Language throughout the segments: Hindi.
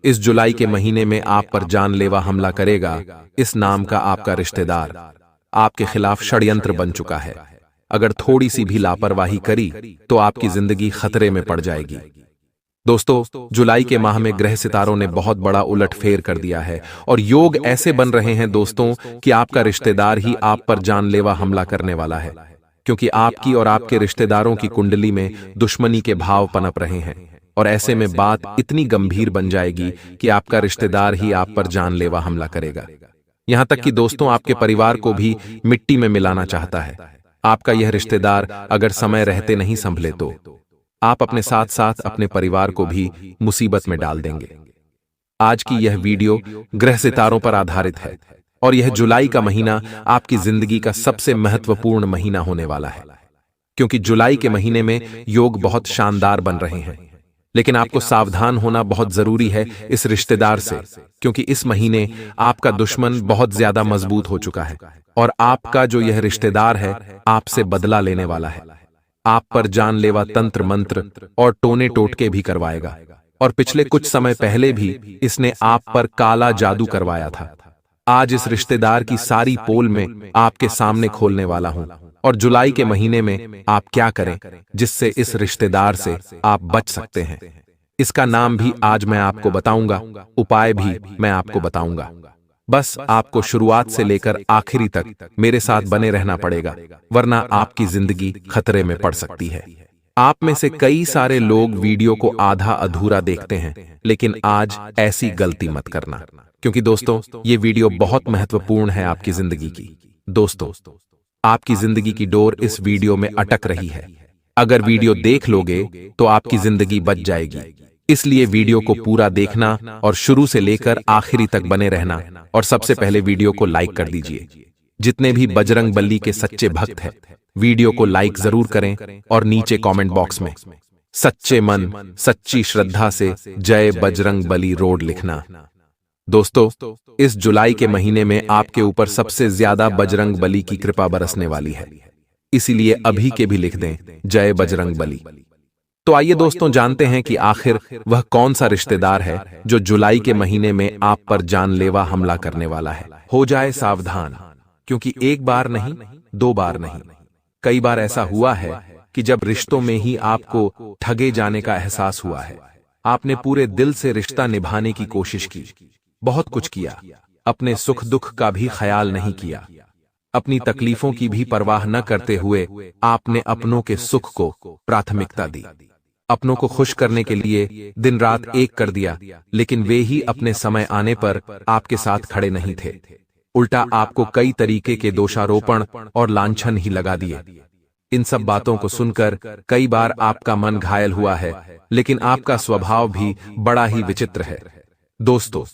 इस जुलाई के महीने में आप पर जानलेवा हमला करेगा इस नाम का आपका रिश्तेदार। आपके खिलाफ षड्यंत्र बन चुका है। अगर थोड़ी सी भी लापरवाही करी तो आपकी जिंदगी खतरे में पड़ जाएगी। दोस्तों, जुलाई के माह में ग्रह सितारों ने बहुत बड़ा उलटफेर कर दिया है और योग ऐसे बन रहे हैं दोस्तों कि आपका रिश्तेदार ही आप पर जानलेवा हमला करने वाला है, क्योंकि आपकी और आपके रिश्तेदारों की कुंडली में दुश्मनी के भाव पनप रहे हैं। और ऐसे में बात इतनी गंभीर बन जाएगी कि आपका रिश्तेदार ही आप पर जानलेवा हमला करेगा। यहां तक कि दोस्तों, आपके परिवार को भी मिट्टी में मिलाना चाहता है। आपका यह रिश्तेदार अगर समय रहते नहीं संभले तो आप अपने साथ साथ अपने परिवार को भी मुसीबत में डाल देंगे। आज की यह वीडियो ग्रह सितारों पर आधारित है और यह जुलाई का महीना आपकी जिंदगी का सबसे महत्वपूर्ण महीना होने वाला है, क्योंकि जुलाई के महीने में योग बहुत शानदार बन रहे हैं। लेकिन आपको सावधान होना बहुत जरूरी है इस रिश्तेदार से, क्योंकि इस महीने आपका दुश्मन बहुत ज्यादा मजबूत हो चुका है और आपका जो यह रिश्तेदार है आपसे बदला लेने वाला है। आप पर जानलेवा तंत्र मंत्र और टोने टोटके भी करवाएगा और पिछले कुछ समय पहले भी इसने आप पर काला जादू करवाया था। आज इस रिश्तेदार की सारी पोल में आपके सामने खोलने वाला हूं और जुलाई के महीने में आप क्या करें जिससे इस रिश्तेदार से आप बच सकते हैं, इसका नाम भी आज मैं आपको बताऊंगा, उपाय भी मैं आपको बताऊंगा। बस आपको शुरुआत से लेकर आखिरी तक मेरे साथ बने रहना पड़ेगा, वरना आपकी जिंदगी खतरे में पड़ सकती है। आप में से कई सारे लोग वीडियो को आधा अधूरा देखते हैं, लेकिन आज ऐसी गलती मत करना, क्योंकि दोस्तों ये वीडियो बहुत महत्वपूर्ण है आपकी जिंदगी की। दोस्तों, आपकी जिंदगी की डोर इस वीडियो में अटक रही है। अगर वीडियो देख लोगे तो आपकी जिंदगी बच जाएगी। इसलिए वीडियो को पूरा देखना और शुरू से लेकर आखिरी तक बने रहना। और सबसे पहले वीडियो को लाइक कर दीजिए। जितने भी बजरंग बली के सच्चे भक्त हैं, वीडियो को लाइक जरूर करें और नीचे कमेंट बॉक्स में सच्चे मन सच्ची श्रद्धा से जय बजरंग बली रोड लिखना। दोस्तों, इस जुलाई के महीने में आपके ऊपर सबसे ज्यादा बजरंग बली की कृपा बरसने वाली है, इसीलिए अभी के भी लिख दें जय बजरंग बली। तो आइए दोस्तों जानते हैं कि आखिर वह कौन सा रिश्तेदार है जो जुलाई के महीने में आप पर जानलेवा हमला करने वाला है। हो जाए सावधान, क्योंकि एक बार नहीं, दो बार नहीं, कई बार ऐसा हुआ है कि जब रिश्तों में ही आपको ठगे जाने का एहसास हुआ है। आपने पूरे दिल से रिश्ता निभाने की कोशिश की, बहुत कुछ किया, अपने सुख दुख का भी ख्याल नहीं किया, अपनी तकलीफों की भी परवाह न करते हुए आपने अपनों के सुख को प्राथमिकता दी, अपनों को खुश करने के लिए दिन रात एक कर दिया, लेकिन वे ही अपने समय आने पर आपके साथ खड़े नहीं थे। उल्टा आपको कई तरीके के दोषारोपण और लांछन ही लगा दिए। इन सब बातों को सुनकर कई बार आपका मन घायल हुआ है, लेकिन आपका स्वभाव भी बड़ा ही विचित्र है। दोस्तों,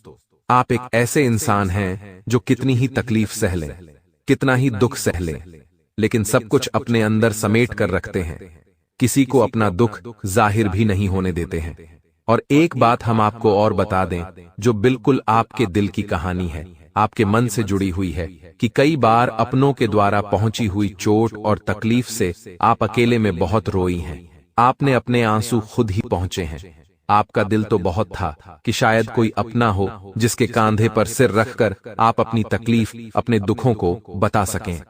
आप एक ऐसे इंसान हैं जो कितनी ही तकलीफ सह लें, कितना ही दुख सह लें, लेकिन सब कुछ अपने अंदर समेट कर रखते हैं, किसी को अपना दुख जाहिर भी नहीं होने देते हैं। और एक बात हम आपको और बता दें जो बिल्कुल आपके दिल की कहानी है, आपके मन से जुड़ी हुई है, कि कई बार अपनों के द्वारा पहुंची हुई चोट और तकलीफ से आप अकेले में बहुत रोई हैं। आपने अपने आंसू खुद ही पहुंचे हैं। आपका दिल तो बहुत था कि शायद कोई अपना हो जिसके कांधे पर सिर रखकर आप अपनी तकलीफ, अपने दुखों को बता सकें,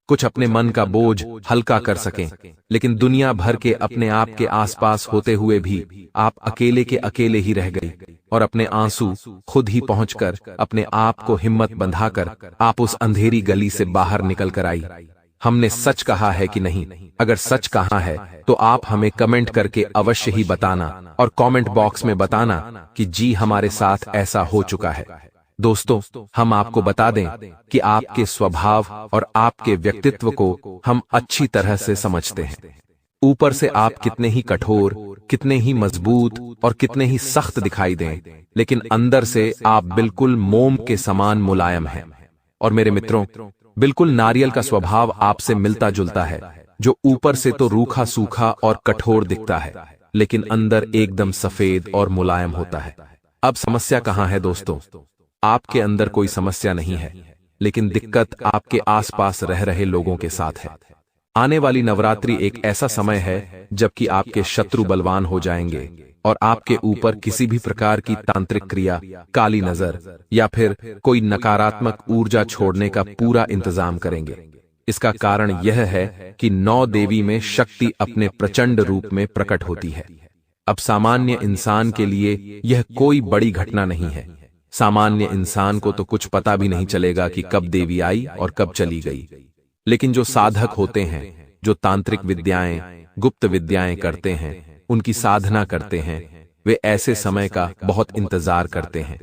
कुछ अपने मन का बोझ हल्का कर सकें। लेकिन दुनिया भर के अपने आप के आसपास होते हुए भी आप अकेले के अकेले ही रह गई और अपने आंसू खुद ही पहुंचकर अपने आप को हिम्मत बंधाकर आप उस अंधेरी गली से बाहर निकल कर आई। हमने सच कहा है कि नहीं? अगर सच कहा है तो आप हमें कमेंट करके अवश्य ही बताना और कमेंट बॉक्स में बताना कि जी हमारे साथ ऐसा हो चुका है। दोस्तों, हम आपको बता दें कि आपके स्वभाव और आपके व्यक्तित्व को हम अच्छी तरह से समझते हैं। ऊपर से आप कितने ही कठोर, कितने ही मजबूत और कितने ही सख्त दिखाई दें, लेकिन अंदर से आप बिल्कुल मोम के समान मुलायम हैं। और मेरे मित्रों, बिल्कुल नारियल का स्वभाव आपसे मिलता जुलता है, जो ऊपर से तो रूखा सूखा और कठोर दिखता है, लेकिन अंदर एकदम सफेद और मुलायम होता है। अब समस्या कहाँ है दोस्तों? आपके अंदर कोई समस्या नहीं है, लेकिन दिक्कत आपके आसपास रह रहे लोगों के साथ है। आने वाली नवरात्रि एक ऐसा समय है जबकि आपके शत्रु बलवान हो जाएंगे और आपके ऊपर किसी भी प्रकार की तांत्रिक क्रिया, काली नजर या फिर कोई नकारात्मक ऊर्जा छोड़ने का पूरा इंतजाम करेंगे। इसका कारण यह है कि 9 देवी में शक्ति अपने प्रचंड रूप में प्रकट होती है। अब सामान्य इंसान के लिए यह कोई बड़ी घटना नहीं है। सामान्य इंसान को तो कुछ पता भी नहीं चलेगा कि कब देवी आई और कब चली गई। लेकिन जो साधक होते हैं, जो तांत्रिक विद्याएं, गुप्त विद्याएं करते हैं, उनकी साधना करते हैं, वे ऐसे समय का बहुत इंतजार करते हैं।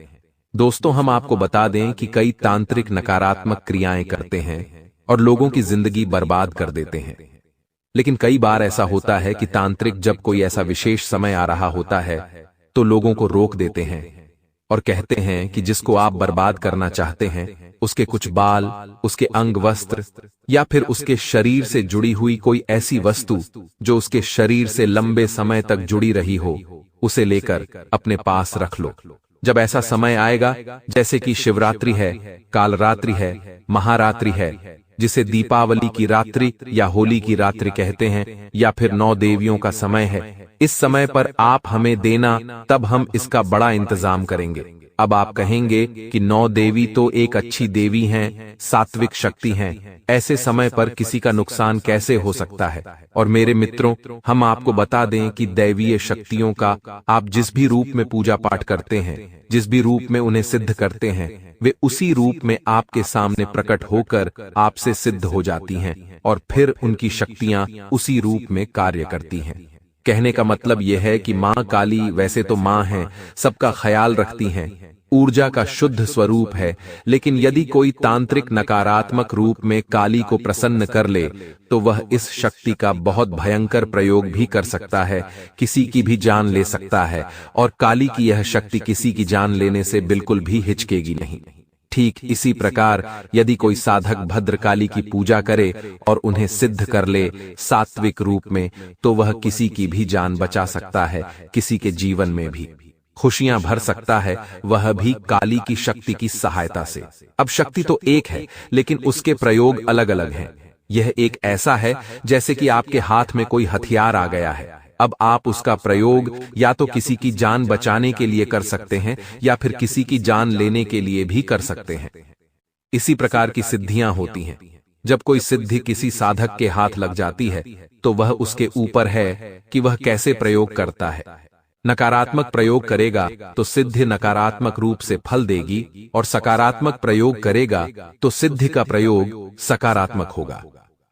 दोस्तों, हम आपको बता दें कि कई तांत्रिक नकारात्मक क्रियाएं करते हैं और लोगों की जिंदगी बर्बाद कर देते हैं। लेकिन कई बार ऐसा होता है कि तांत्रिक जब कोई ऐसा विशेष समय आ रहा होता है तो लोगों को रोक देते हैं और कहते हैं कि जिसको आप बर्बाद करना चाहते हैं, उसके कुछ बाल, उसके अंग वस्त्र या फिर उसके शरीर से जुड़ी हुई कोई ऐसी वस्तु जो उसके शरीर से लंबे समय तक जुड़ी रही हो, उसे लेकर अपने पास रख लो। जब ऐसा समय आएगा, जैसे कि शिवरात्रि है, कालरात्रि है, महारात्रि है, जिसे दीपावली की रात्रि या होली की रात्रि कहते हैं, या फिर 9 देवियों का समय है, इस समय पर आप हमें देना, तब हम इसका बड़ा इंतजाम करेंगे। अब आप कहेंगे कि 9 देवी तो एक अच्छी देवी हैं, सात्विक शक्ति हैं, ऐसे समय पर किसी का नुकसान कैसे हो सकता है? और मेरे मित्रों, हम आपको बता दें कि दैवीय शक्तियों का आप जिस भी रूप में पूजा पाठ करते हैं, जिस भी रूप में उन्हें सिद्ध करते हैं, वे उसी रूप में आपके सामने प्रकट होकर आपसे सिद्ध हो जाती हैं और फिर उनकी शक्तियां उसी रूप में कार्य करती हैं। कहने का मतलब यह है कि मां काली वैसे तो मां है, सबका ख्याल रखती हैं, ऊर्जा का शुद्ध स्वरूप है, लेकिन यदि कोई तांत्रिक नकारात्मक रूप में काली को प्रसन्न कर ले तो वह इस शक्ति का बहुत भयंकर प्रयोग भी कर सकता है, किसी की भी जान ले सकता है। और काली की यह शक्ति किसी की जान लेने से बिल्कुल भी हिचकेगी नहीं। ठीक इसी प्रकार यदि कोई साधक भद्रकाली की पूजा करे और उन्हें सिद्ध कर ले सात्विक रूप में, तो वह किसी की भी जान बचा सकता है, किसी के जीवन में भी खुशियां भर सकता है, वह भी काली की शक्ति की सहायता से। अब शक्ति तो एक है, लेकिन उसके प्रयोग अलग अलग हैं। यह एक ऐसा है जैसे कि आपके हाथ में कोई हथियार आ गया है। अब आप उसका प्रयोग या तो किसी की जान बचाने के लिए कर सकते हैं या फिर किसी की जान लेने के लिए भी कर सकते हैं। इसी प्रकार की सिद्धियां होती हैं। जब कोई सिद्धि किसी साधक के हाथ लग जाती है तो वह उसके ऊपर है कि वह कैसे प्रयोग करता है। नकारात्मक प्रयोग करेगा तो सिद्धि नकारात्मक रूप से फल देगी, और सकारात्मक प्रयोग करेगा तो सिद्धि का प्रयोग सकारात्मक होगा।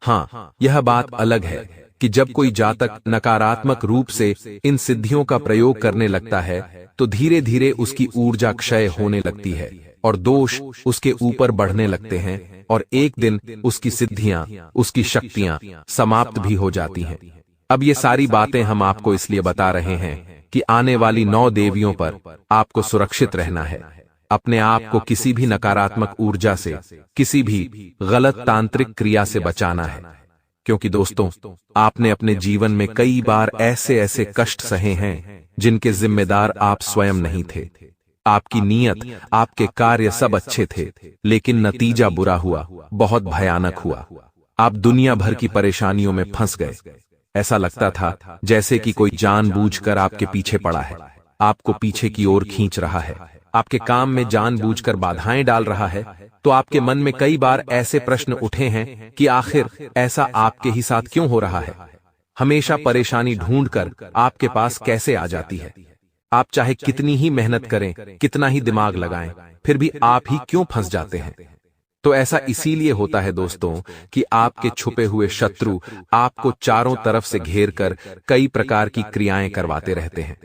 हाँ, यह बात अलग है कि जब कोई जातक नकारात्मक रूप से इन सिद्धियों का प्रयोग करने लगता है तो धीरे धीरे उसकी ऊर्जा क्षय होने लगती है और दोष उसके ऊपर बढ़ने लगते हैं, और एक दिन उसकी सिद्धियां, उसकी शक्तियां समाप्त भी हो जाती हैं। अब ये सारी बातें हम आपको इसलिए बता रहे हैं कि आने वाली 9 देवियों पर आपको सुरक्षित रहना है। अपने आप को किसी भी नकारात्मक ऊर्जा से, किसी भी गलत तांत्रिक क्रिया से बचाना है, क्योंकि दोस्तों, आपने अपने जीवन में कई बार ऐसे ऐसे कष्ट सहे हैं जिनके जिम्मेदार आप स्वयं नहीं थे। आपकी नीयत, आपके कार्य सब अच्छे थे, लेकिन नतीजा बुरा हुआ, बहुत भयानक हुआ। आप दुनिया भर की परेशानियों में फंस गए। ऐसा लगता था जैसे कि कोई जानबूझकर आपके पीछे पड़ा है, आपको पीछे की ओर खींच रहा है, आपके काम में जानबूझकर बाधाएं डाल रहा है। तो आपके मन में कई बार ऐसे प्रश्न उठे हैं कि आखिर ऐसा आपके ही साथ क्यों हो रहा है? हमेशा परेशानी ढूंढकर आपके पास कैसे आ जाती है? आप चाहे कितनी ही मेहनत करें, कितना ही दिमाग लगाएं, फिर भी आप ही क्यों फंस जाते हैं? तो ऐसा इसीलिए होता है दोस्तों कि आपके छुपे हुए शत्रु आपको चारों तरफ से घेर कर कई प्रकार की क्रियाएं करवाते रहते हैं।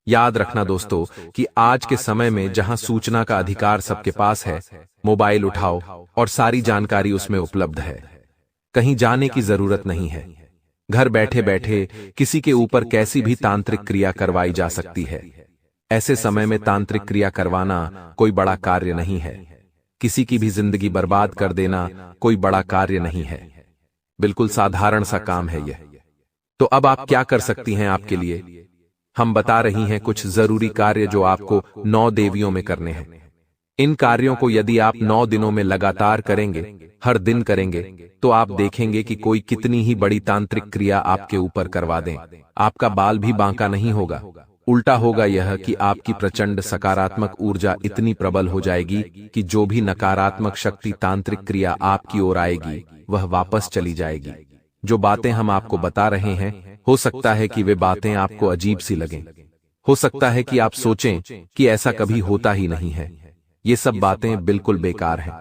याद रखना दोस्तों कि आज के समय में जहां सूचना का अधिकार सबके पास है, मोबाइल उठाओ और सारी जानकारी उसमें उपलब्ध है। कहीं जाने की जरूरत नहीं है। घर बैठे बैठे किसी के ऊपर कैसी भी तांत्रिक क्रिया करवाई जा सकती है। ऐसे समय में तांत्रिक क्रिया करवाना कोई बड़ा कार्य नहीं है। किसी की भी जिंदगी बर्बाद कर देना कोई बड़ा कार्य नहीं है। बिल्कुल साधारण सा काम है यह। तो अब आप क्या कर सकती हैं आपके लिए? हम बता रही हैं कुछ जरूरी कार्य जो आपको 9 देवियों में करने हैं। इन कार्यों को यदि आप 9 दिनों में लगातार करेंगे, हर दिन करेंगे, तो आप देखेंगे कि कोई कितनी ही बड़ी तांत्रिक क्रिया आपके ऊपर करवा दें, आपका बाल भी बांका नहीं होगा। उल्टा होगा यह कि आपकी प्रचंड सकारात्मक ऊर्जा इतनी प्रबल हो जाएगी कि जो भी नकारात्मक शक्ति तांत्रिक क्रिया आपकी ओर आएगी वह वापस चली जाएगी। जो बातें हम आपको बता रहे हैं, हो सकता है कि वे बातें आपको अजीब सी लगें। हो सकता है कि आप सोचें कि ऐसा कभी होता ही नहीं है, ये सब बातें बिल्कुल बेकार हैं।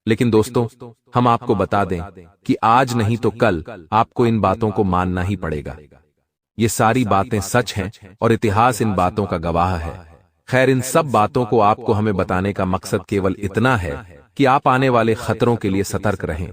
लेकिन दोस्तों, हम आपको बता दें कि आज नहीं तो कल आपको इन बातों को मानना ही पड़ेगा। ये सारी बातें सच हैं और इतिहास इन बातों का गवाह है। खैर, इन सब बातों को आपको हमें बताने का मकसद केवल इतना है कि आप आने वाले खतरों के लिए सतर्क रहें।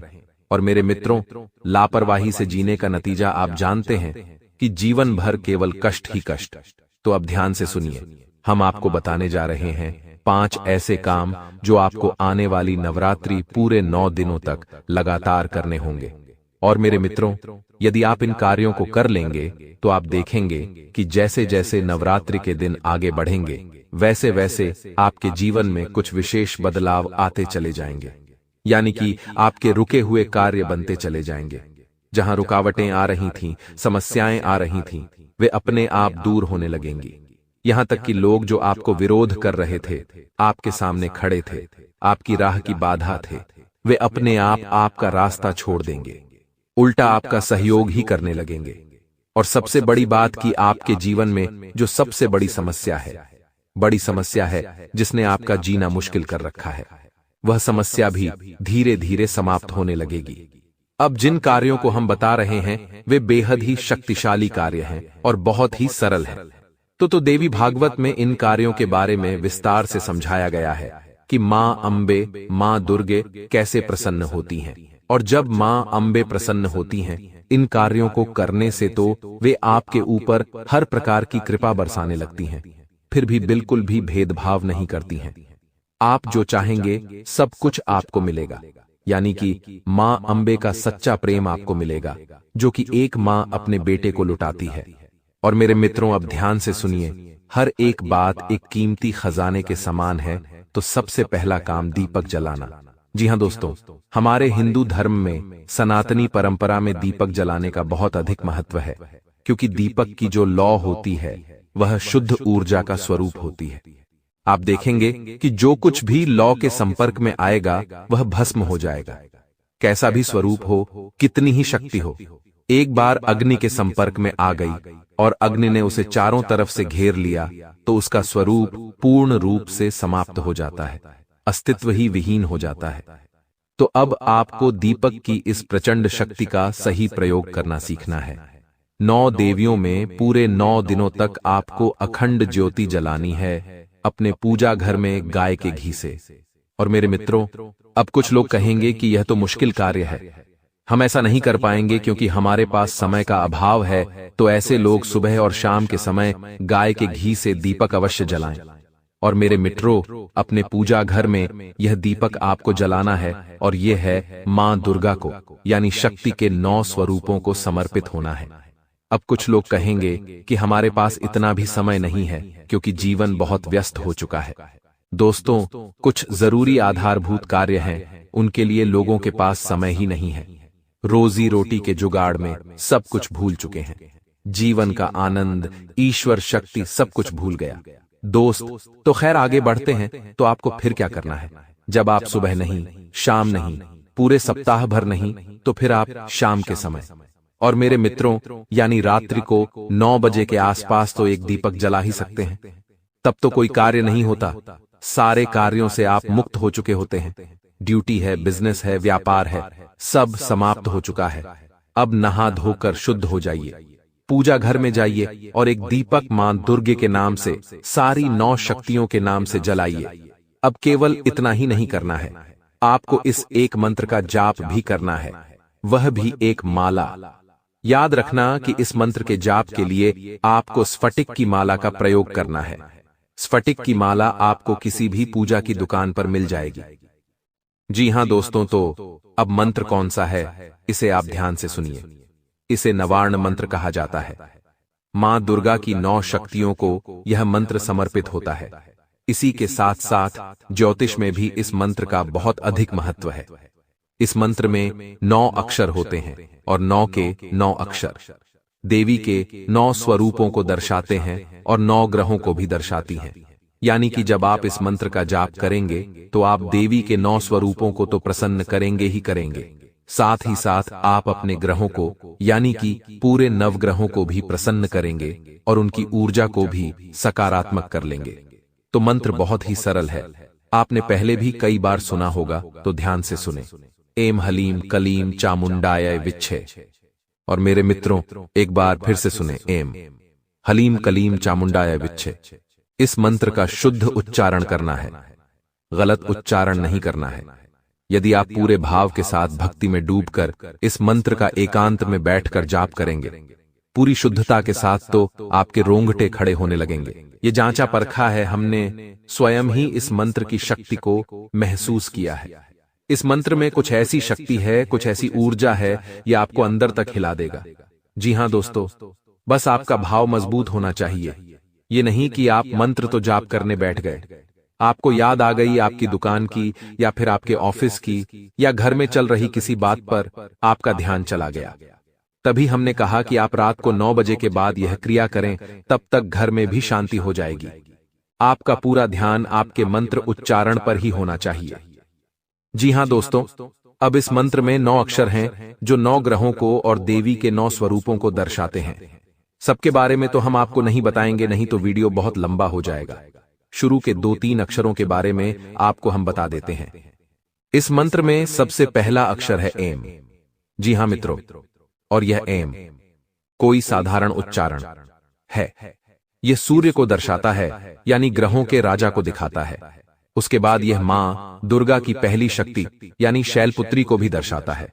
और मेरे मित्रों, लापरवाही से जीने का नतीजा आप जानते हैं कि जीवन भर केवल कष्ट ही कष्ट। तो अब ध्यान से सुनिए, हम आपको बताने जा रहे हैं 5 ऐसे काम जो आपको आने वाली नवरात्रि पूरे 9 दिनों तक लगातार करने होंगे। और मेरे मित्रों, यदि आप इन कार्यों को कर लेंगे तो आप देखेंगे कि जैसे जैसे नवरात्रि के दिन आगे बढ़ेंगे, वैसे वैसे आपके जीवन में कुछ विशेष बदलाव आते चले जाएंगे। यानी कि आपके रुके हुए कार्य बनते चले जाएंगे। जहां रुकावटें आ रही थीं, समस्याएं आ रही थीं, वे अपने आप दूर होने लगेंगी। यहां तक कि लोग जो आपको विरोध कर रहे थे, आपके सामने खड़े थे, आपकी राह की बाधा थे, वे अपने आप आपका रास्ता छोड़ देंगे, उल्टा आपका सहयोग ही करने लगेंगे। और सबसे बड़ी बात कि आपके जीवन में जो सबसे बड़ी समस्या है जिसने आपका जीना मुश्किल कर रखा है, वह समस्या भी धीरे धीरे समाप्त होने लगेगी। अब जिन कार्यों को हम बता रहे हैं वे बेहद ही शक्तिशाली कार्य हैं और बहुत ही सरल हैं। तो देवी भागवत में इन कार्यों के बारे में विस्तार से समझाया गया है कि मां अंबे, मां दुर्गे कैसे प्रसन्न होती हैं। और जब मां अंबे प्रसन्न होती हैं, इन कार्यों को करने से तो वे आपके ऊपर हर प्रकार की कृपा बरसाने लगती हैं, फिर भी बिल्कुल भी भेदभाव नहीं करती हैं। आप जो चाहेंगे सब कुछ आपको मिलेगा। यानी कि मां अंबे का सच्चा प्रेम आपको मिलेगा, जो कि एक मां अपने बेटे को लुटाती है। और मेरे मित्रों, अब ध्यान से सुनिए, हर एक बात एक कीमती खजाने के समान है। तो सबसे पहला काम दीपक जलाना। जी हां दोस्तों, हमारे हिंदू धर्म में सनातनी परंपरा में दीपक जलाने का बहुत अधिक महत्व है, क्योंकि दीपक की जो लौ होती है वह शुद्ध ऊर्जा का स्वरूप होती है। आप देखेंगे कि जो कुछ भी लौ के संपर्क में आएगा वह भस्म हो जाएगा। कैसा भी स्वरूप हो, कितनी ही शक्ति हो, एक बार अग्नि के संपर्क में आ गई और अग्नि ने उसे चारों तरफ से घेर लिया तो उसका स्वरूप पूर्ण रूप से समाप्त हो जाता है, अस्तित्व ही विहीन हो जाता है। तो अब आपको दीपक की इस प्रचंड शक्ति का सही प्रयोग करना सीखना है। 9 देवियों में पूरे 9 दिनों तक आपको अखंड ज्योति जलानी है अपने पूजा घर में गाय के घी से। और मेरे मित्रों, अब कुछ लोग कहेंगे कि यह तो मुश्किल कार्य है, हम ऐसा नहीं कर पाएंगे क्योंकि हमारे पास समय का अभाव है। तो ऐसे लोग सुबह और शाम के समय गाय के घी से दीपक अवश्य जलाएं। और मेरे मित्रों, अपने पूजा घर में यह दीपक आपको जलाना है और यह है मां दुर्गा को, यानी शक्ति के 9 स्वरूपों को समर्पित होना है। अब कुछ लोग कहेंगे कि हमारे पास इतना भी समय नहीं है क्योंकि जीवन बहुत व्यस्त हो चुका है। दोस्तों, कुछ जरूरी आधारभूत कार्य हैं, उनके लिए लोगों के पास समय ही नहीं है। रोजी रोटी के जुगाड़ में सब कुछ भूल चुके हैं, जीवन का आनंद, ईश्वर शक्ति सब कुछ भूल गया। दोस्त, तो खैर आगे बढ़ते हैं। तो आपको फिर क्या करना है? जब आप सुबह नहीं, शाम नहीं, पूरे सप्ताह भर नहीं, तो फिर आप शाम के समय और मेरे मित्रों यानी रात्रि को 9 बजे के आसपास तो एक दीपक जला ही सकते हैं। तब तो कोई कार्य नहीं होता, सारे कार्यों से आप मुक्त हो चुके होते हैं। ड्यूटी है, बिजनेस है, व्यापार है, सब समाप्त हो चुका है। अब नहा धोकर शुद्ध हो जाइए, पूजा घर में जाइए और एक दीपक मां दुर्गे के नाम से, सारी 9 शक्तियों के नाम से जलाइए। अब केवल इतना ही नहीं करना है, आपको इस एक मंत्र का जाप भी करना है, वह भी एक माला। याद रखना कि इस मंत्र के जाप के लिए आपको स्फटिक की माला का प्रयोग करना है। स्फटिक की माला आपको किसी भी पूजा की दुकान पर मिल जाएगी। जी हां दोस्तों, तो अब मंत्र कौन सा है, इसे आप ध्यान से सुनिए। इसे नवार्ण मंत्र कहा जाता है। मां दुर्गा की 9 शक्तियों को यह मंत्र समर्पित होता है। इसी के साथ साथ ज्योतिष में भी इस मंत्र का बहुत अधिक महत्व है। इस मंत्र में 9 अक्षर होते हैं और 9 के 9 अक्षर देवी के 9 स्वरूपों को दर्शाते हैं और 9 ग्रहों को भी दर्शाती हैं। यानी कि जब आप इस मंत्र का जाप करेंगे तो आप देवी के 9 स्वरूपों को तो प्रसन्न करेंगे ही करेंगे, साथ ही साथ आप अपने ग्रहों को यानी कि पूरे नवग्रहों को भी प्रसन्न करेंगे और उनकी ऊर्जा को भी सकारात्मक कर लेंगे। तो मंत्र बहुत ही सरल है, आपने पहले भी कई बार सुना होगा, तो ध्यान से सुने। एम हलीम कलीम चामुंडाय विच्छे। और मेरे मित्रों, एक बार फिर से सुने, एम हलीम कलीम चामुंडाय विच्छे। इस मंत्र का शुद्ध उच्चारण करना है, गलत उच्चारण नहीं करना है। यदि आप पूरे भाव के साथ भक्ति में डूबकर इस मंत्र का एकांत में बैठकर जाप करेंगे पूरी शुद्धता के साथ, तो आपके रोंगटे खड़े होने लगेंगे। ये जांचा परखा है हमने, स्वयं ही इस मंत्र की शक्ति को महसूस किया है। इस मंत्र में कुछ ऐसी शक्ति है, कुछ ऐसी ऊर्जा है, ये आपको अंदर तक हिला देगा। जी हां दोस्तों, बस आपका भाव मजबूत होना चाहिए। ये नहीं कि आप मंत्र तो जाप करने बैठ गए, आपको याद आ गई आपकी दुकान की या फिर आपके ऑफिस की या घर में चल रही किसी बात पर आपका ध्यान चला गया। तभी हमने कहा कि आप रात को 9 बजे के बाद यह क्रिया करें, तब तक घर में भी शांति हो जाएगी। आपका पूरा ध्यान आपके मंत्र उच्चारण पर ही होना चाहिए। जी हां दोस्तों, अब इस मंत्र में 9 अक्षर हैं जो 9 ग्रहों को और देवी के 9 स्वरूपों को दर्शाते हैं। सबके बारे में तो हम आपको नहीं बताएंगे, नहीं तो वीडियो बहुत लंबा हो जाएगा। शुरू के 2-3 अक्षरों के बारे में आपको हम बता देते हैं। इस मंत्र में सबसे पहला अक्षर है एम। जी हां मित्रों, और यह एम कोई साधारण उच्चारण है, यह सूर्य को दर्शाता है, यानी ग्रहों के राजा को दिखाता है। उसके बाद यह मां दुर्गा की पहली शक्ति यानी शैलपुत्री को भी दर्शाता है।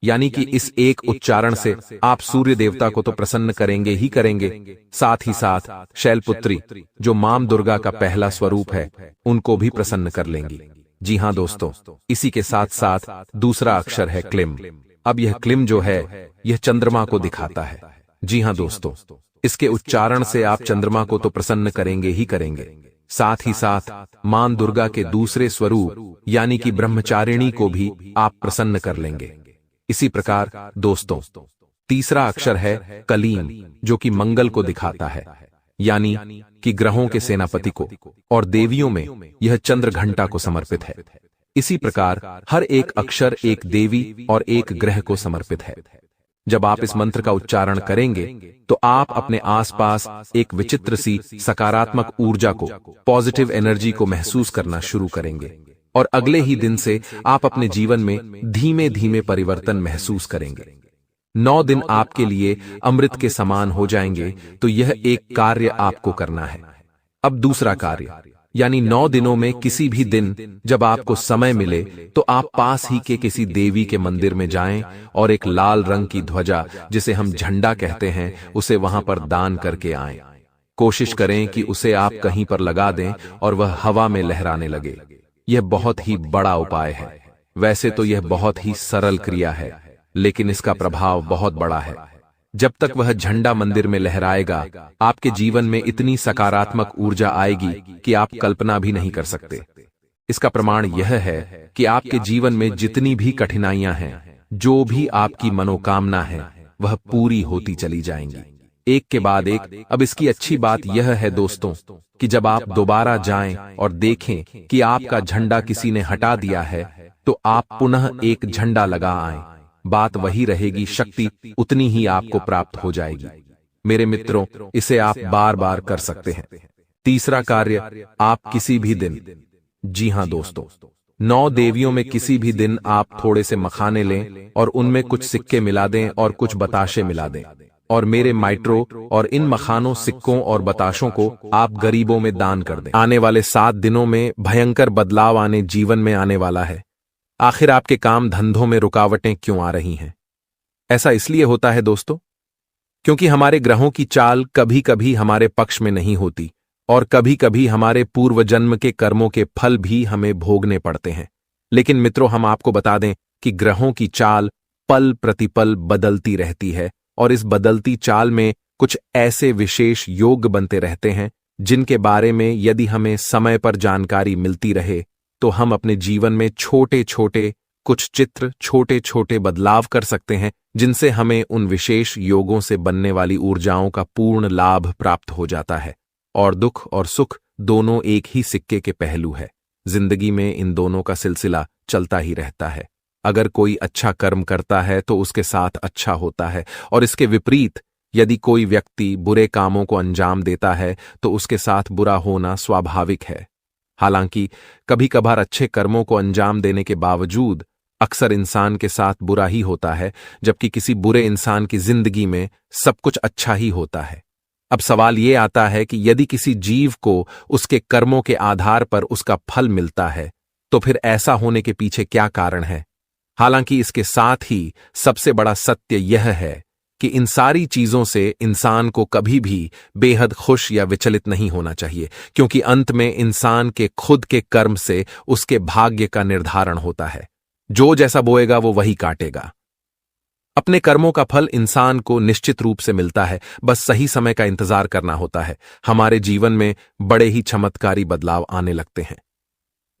यानी कि इस एक उच्चारण से आप सूर्य देवता को तो प्रसन्न करेंगे ही करेंगे, साथ ही साथ शैलपुत्री जो मां दुर्गा का पहला स्वरूप है उनको भी प्रसन्न कर लेंगी। जी हां दोस्तों, इसी के साथ साथ दूसरा अक्षर है क्लिम। अब यह क्लिम जो है यह चंद्रमा को दिखाता है। जी हां दोस्तों, इसके उच्चारण से आप चंद्रमा को तो प्रसन्न करेंगे ही करेंगे, साथ ही साथ मां दुर्गा के दूसरे स्वरूप यानी कि ब्रह्मचारिणी को भी आप प्रसन्न कर लेंगे। इसी प्रकार दोस्तों, तीसरा अक्षर है कलीम जो कि मंगल को दिखाता है, यानी कि ग्रहों के सेनापति को, और देवियों में यह चंद्र घंटा को समर्पित है। इसी प्रकार हर एक अक्षर एक देवी और एक ग्रह को समर्पित है। जब आप इस मंत्र का उच्चारण करेंगे तो आप अपने आसपास एक विचित्र सी सकारात्मक ऊर्जा को, पॉजिटिव एनर्जी को महसूस करना शुरू करेंगे और अगले ही दिन से आप अपने जीवन में धीमे धीमे परिवर्तन महसूस करेंगे। 9 दिन आपके लिए अमृत के समान हो जाएंगे। तो यह एक कार्य आपको करना है। अब दूसरा कार्य, यानी 9 दिनों में किसी भी दिन जब आपको समय मिले तो आप पास ही के किसी देवी के मंदिर में जाएं और एक लाल रंग की ध्वजा, जिसे हम झंडा कहते हैं, उसे वहां पर दान करके आएं। कोशिश करें कि उसे आप कहीं पर लगा दें और वह हवा में लहराने लगे। यह बहुत ही बड़ा उपाय है। वैसे तो यह बहुत ही सरल क्रिया है, लेकिन इसका प्रभाव बहुत बड़ा है। जब तक वह झंडा मंदिर में लहराएगा, आपके जीवन में इतनी सकारात्मक ऊर्जा आएगी कि आप कल्पना भी नहीं कर सकते। इसका प्रमाण यह है कि आपके जीवन में जितनी भी कठिनाइयां हैं, जो भी आपकी मनोकामना है, वह पूरी होती चली जाएंगी, एक के बाद एक। अब इसकी अच्छी बात यह है दोस्तों कि जब आप दोबारा जाएं और देखें कि आपका झंडा किसी ने हटा दिया है, तो आप पुनः एक झंडा लगा आएं। बात वही रहेगी, शक्ति उतनी ही आपको प्राप्त हो जाएगी। मेरे मित्रों, इसे आप बार बार कर सकते हैं। तीसरा कार्य, आप किसी भी दिन, जी हां दोस्तों, 9 देवियों में किसी भी दिन आप थोड़े से मखाने लें और उनमें कुछ सिक्के मिला दें और कुछ बताशे मिला दें, और मेरे माइट्रो और इन मखानों, सिक्कों और बताशों को आप गरीबों में दान कर दें। आने वाले 7 दिनों में भयंकर बदलाव आने जीवन में आने वाला है। आखिर आपके काम धंधों में रुकावटें क्यों आ रही हैं? ऐसा इसलिए होता है दोस्तों, क्योंकि हमारे ग्रहों की चाल कभी कभी हमारे पक्ष में नहीं होती और कभी कभी हमारे पूर्व जन्म के कर्मों के फल भी हमें भोगने पड़ते हैं। लेकिन मित्रों, हम आपको बता दें कि ग्रहों की चाल पल प्रतिपल बदलती रहती है और इस बदलती चाल में कुछ ऐसे विशेष योग बनते रहते हैं जिनके बारे में यदि हमें समय पर जानकारी मिलती रहे तो हम अपने जीवन में छोटे छोटे कुछ चित्र, छोटे छोटे बदलाव कर सकते हैं, जिनसे हमें उन विशेष योगों से बनने वाली ऊर्जाओं का पूर्ण लाभ प्राप्त हो जाता है। और दुख और सुख दोनों एक ही सिक्के के पहलू है। जिंदगी में इन दोनों का सिलसिला चलता ही रहता है। अगर कोई अच्छा कर्म करता है तो उसके साथ अच्छा होता है, और इसके विपरीत यदि कोई व्यक्ति बुरे कामों को अंजाम देता है तो उसके साथ बुरा होना स्वाभाविक है। हालांकि कभी कभार अच्छे कर्मों को अंजाम देने के बावजूद अक्सर इंसान के साथ बुरा ही होता है, जबकि किसी बुरे इंसान की जिंदगी में सब कुछ अच्छा ही होता है। अब सवाल ये आता है कि यदि किसी जीव को उसके कर्मों के आधार पर उसका फल मिलता है तो फिर ऐसा होने के पीछे क्या कारण है। हालांकि इसके साथ ही सबसे बड़ा सत्य यह है कि इन सारी चीजों से इंसान को कभी भी बेहद खुश या विचलित नहीं होना चाहिए, क्योंकि अंत में इंसान के खुद के कर्म से उसके भाग्य का निर्धारण होता है। जो जैसा बोएगा वो वही काटेगा। अपने कर्मों का फल इंसान को निश्चित रूप से मिलता है, बस सही समय का इंतजार करना होता है। हमारे जीवन में बड़े ही चमत्कारी बदलाव आने लगते हैं।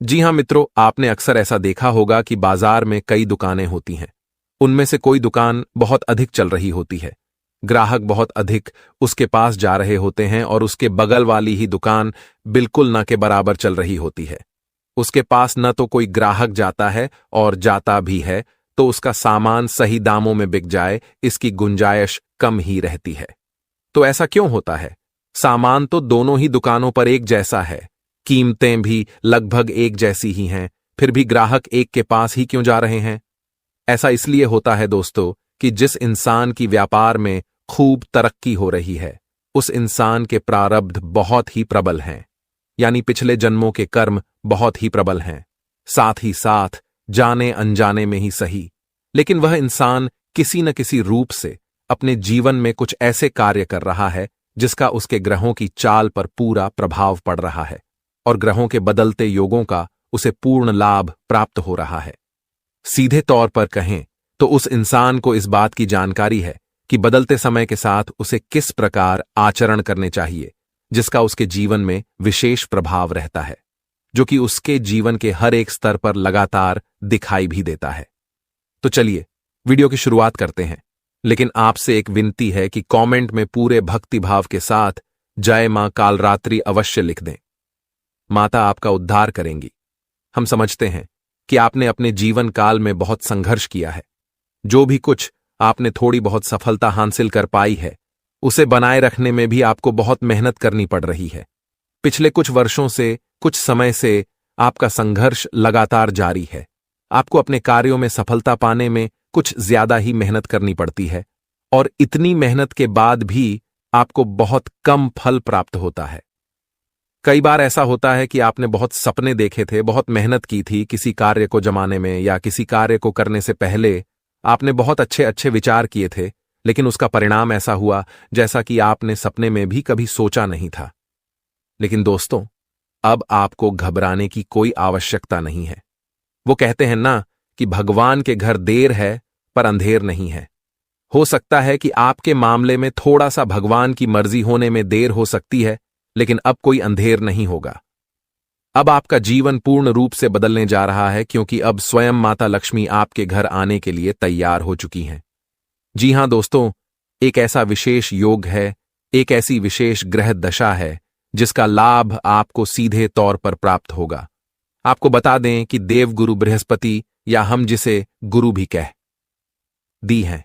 जी हां मित्रों, आपने अक्सर ऐसा देखा होगा कि बाजार में कई दुकानें होती हैं। उनमें से कोई दुकान बहुत अधिक चल रही होती है, ग्राहक बहुत अधिक उसके पास जा रहे होते हैं, और उसके बगल वाली ही दुकान बिल्कुल न के बराबर चल रही होती है। उसके पास न तो कोई ग्राहक जाता है, और जाता भी है तो उसका सामान सही दामों में बिक जाए इसकी गुंजाइश कम ही रहती है। तो ऐसा क्यों होता है? सामान तो दोनों ही दुकानों पर एक जैसा है, कीमतें भी लगभग एक जैसी ही हैं, फिर भी ग्राहक एक के पास ही क्यों जा रहे हैं? ऐसा इसलिए होता है दोस्तों कि जिस इंसान की व्यापार में खूब तरक्की हो रही है, उस इंसान के प्रारब्ध बहुत ही प्रबल हैं, यानी पिछले जन्मों के कर्म बहुत ही प्रबल हैं। साथ ही साथ जाने अनजाने में ही सही, लेकिन वह इंसान किसी न किसी रूप से अपने जीवन में कुछ ऐसे कार्य कर रहा है जिसका उसके ग्रहों की चाल पर पूरा प्रभाव पड़ रहा है, और ग्रहों के बदलते योगों का उसे पूर्ण लाभ प्राप्त हो रहा है। सीधे तौर पर कहें तो उस इंसान को इस बात की जानकारी है कि बदलते समय के साथ उसे किस प्रकार आचरण करने चाहिए, जिसका उसके जीवन में विशेष प्रभाव रहता है, जो कि उसके जीवन के हर एक स्तर पर लगातार दिखाई भी देता है। तो चलिए वीडियो की शुरुआत करते हैं, लेकिन आपसे एक विनती है कि कमेंट में पूरे भक्तिभाव के साथ जय मां कालरात्रि अवश्य लिख दें। माता आपका उद्धार करेंगी। हम समझते हैं कि आपने अपने जीवन काल में बहुत संघर्ष किया है। जो भी कुछ आपने थोड़ी बहुत सफलता हासिल कर पाई है, उसे बनाए रखने में भी आपको बहुत मेहनत करनी पड़ रही है। पिछले कुछ वर्षों से, कुछ समय से आपका संघर्ष लगातार जारी है। आपको अपने कार्यों में सफलता पाने में कुछ ज्यादा ही मेहनत करनी पड़ती है, और इतनी मेहनत के बाद भी आपको बहुत कम फल प्राप्त होता है। कई बार ऐसा होता है कि आपने बहुत सपने देखे थे, बहुत मेहनत की थी किसी कार्य को जमाने में, या किसी कार्य को करने से पहले आपने बहुत अच्छे अच्छे विचार किए थे, लेकिन उसका परिणाम ऐसा हुआ जैसा कि आपने सपने में भी कभी सोचा नहीं था। लेकिन दोस्तों, अब आपको घबराने की कोई आवश्यकता नहीं है। वो कहते हैं ना कि भगवान के घर देर है पर अंधेर नहीं है। हो सकता है कि आपके मामले में थोड़ा सा भगवान की मर्जी होने में देर हो सकती है, लेकिन अब कोई अंधेर नहीं होगा। अब आपका जीवन पूर्ण रूप से बदलने जा रहा है, क्योंकि अब स्वयं माता लक्ष्मी आपके घर आने के लिए तैयार हो चुकी हैं। जी हां दोस्तों, एक ऐसा विशेष योग है, एक ऐसी विशेष ग्रह दशा है जिसका लाभ आपको सीधे तौर पर प्राप्त होगा। आपको बता दें कि देवगुरु बृहस्पति, या हम जिसे गुरु भी कह दी हैं,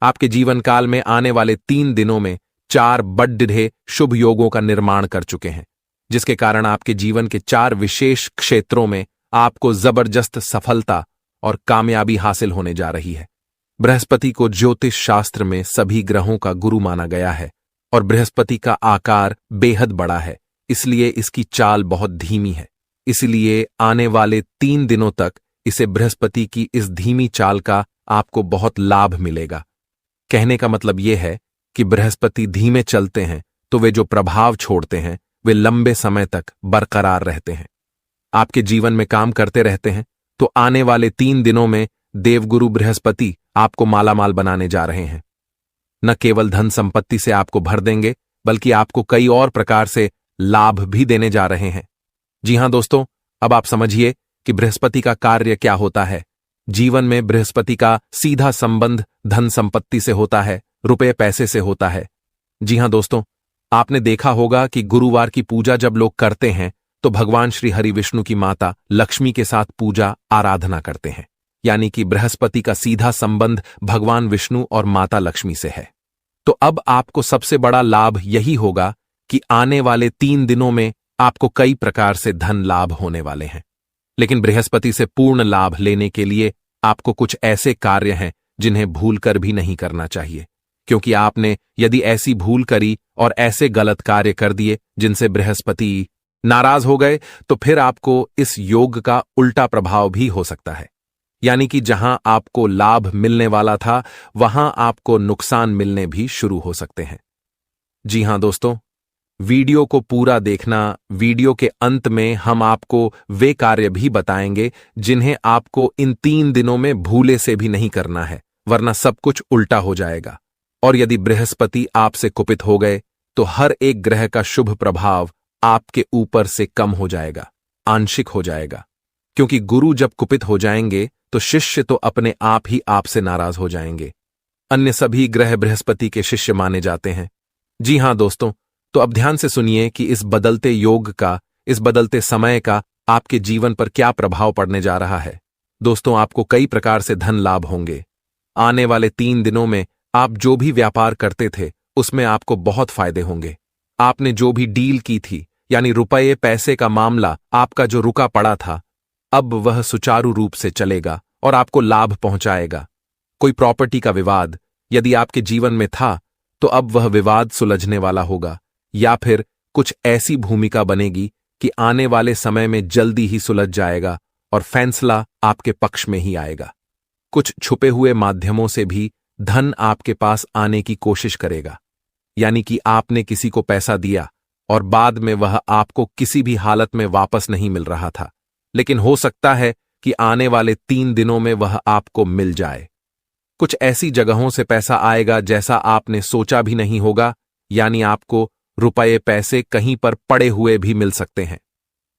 आपके जीवन काल में आने वाले 3 दिनों में 4 बड़े शुभ योगों का निर्माण कर चुके हैं, जिसके कारण आपके जीवन के 4 विशेष क्षेत्रों में आपको जबरदस्त सफलता और कामयाबी हासिल होने जा रही है। बृहस्पति को ज्योतिष शास्त्र में सभी ग्रहों का गुरु माना गया है, और बृहस्पति का आकार बेहद बड़ा है, इसलिए इसकी चाल बहुत धीमी है। इसलिए आने वाले 3 दिनों तक इसे बृहस्पति की इस धीमी चाल का आपको बहुत लाभ मिलेगा। कहने का मतलब यह है कि बृहस्पति धीमे चलते हैं तो वे जो प्रभाव छोड़ते हैं वे लंबे समय तक बरकरार रहते हैं। आपके जीवन में काम करते रहते हैं, तो आने वाले 3 दिनों में देवगुरु बृहस्पति आपको मालामाल बनाने जा रहे हैं। न केवल धन संपत्ति से आपको भर देंगे, बल्कि आपको कई और प्रकार से लाभ भी देने जा रहे हैं। जी हां दोस्तों, अब आप समझिए कि बृहस्पति का कार्य क्या होता है। जीवन में बृहस्पति का सीधा संबंध धन संपत्ति से होता है, रुपए पैसे से होता है। जी हां दोस्तों, आपने देखा होगा कि गुरुवार की पूजा जब लोग करते हैं तो भगवान श्री हरि विष्णु की माता लक्ष्मी के साथ पूजा आराधना करते हैं, यानी कि बृहस्पति का सीधा संबंध भगवान विष्णु और माता लक्ष्मी से है। तो अब आपको सबसे बड़ा लाभ यही होगा कि आने वाले 3 दिनों में आपको कई प्रकार से धन लाभ होने वाले हैं। लेकिन बृहस्पति से पूर्ण लाभ लेने के लिए आपको कुछ ऐसे कार्य हैं जिन्हें भूलकर भी नहीं करना चाहिए, क्योंकि आपने यदि ऐसी भूल करी और ऐसे गलत कार्य कर दिए जिनसे बृहस्पति नाराज हो गए, तो फिर आपको इस योग का उल्टा प्रभाव भी हो सकता है। यानी कि जहां आपको लाभ मिलने वाला था वहां आपको नुकसान मिलने भी शुरू हो सकते हैं। जी हां दोस्तों, वीडियो को पूरा देखना। वीडियो के अंत में हम आपको वे कार्य भी बताएंगे जिन्हें आपको इन 3 दिनों में भूले से भी नहीं करना है, वरना सब कुछ उल्टा हो जाएगा। और यदि बृहस्पति आपसे कुपित हो गए तो हर एक ग्रह का शुभ प्रभाव आपके ऊपर से कम हो जाएगा, आंशिक हो जाएगा। क्योंकि गुरु जब कुपित हो जाएंगे तो शिष्य तो अपने आप ही आपसे नाराज हो जाएंगे। अन्य सभी ग्रह बृहस्पति के शिष्य माने जाते हैं। जी हां दोस्तों, तो अब ध्यान से सुनिए कि इस बदलते योग का, इस बदलते समय का आपके जीवन पर क्या प्रभाव पड़ने जा रहा है। दोस्तों, आपको कई प्रकार से धन लाभ होंगे। आने वाले 3 दिनों में आप जो भी व्यापार करते थे उसमें आपको बहुत फायदे होंगे। आपने जो भी डील की थी, यानी रुपये पैसे का मामला आपका जो रुका पड़ा था, अब वह सुचारू रूप से चलेगा और आपको लाभ पहुंचाएगा। कोई प्रॉपर्टी का विवाद यदि आपके जीवन में था तो अब वह विवाद सुलझने वाला होगा, या फिर कुछ ऐसी भूमिका बनेगी कि आने वाले समय में जल्दी ही सुलझ जाएगा और फैसला आपके पक्ष में ही आएगा। कुछ छुपे हुए माध्यमों से भी धन आपके पास आने की कोशिश करेगा, यानी कि आपने किसी को पैसा दिया और बाद में वह आपको किसी भी हालत में वापस नहीं मिल रहा था, लेकिन हो सकता है कि आने वाले 3 दिनों में वह आपको मिल जाए। कुछ ऐसी जगहों से पैसा आएगा जैसा आपने सोचा भी नहीं होगा, यानी आपको रुपये पैसे कहीं पर पड़े हुए भी मिल सकते हैं।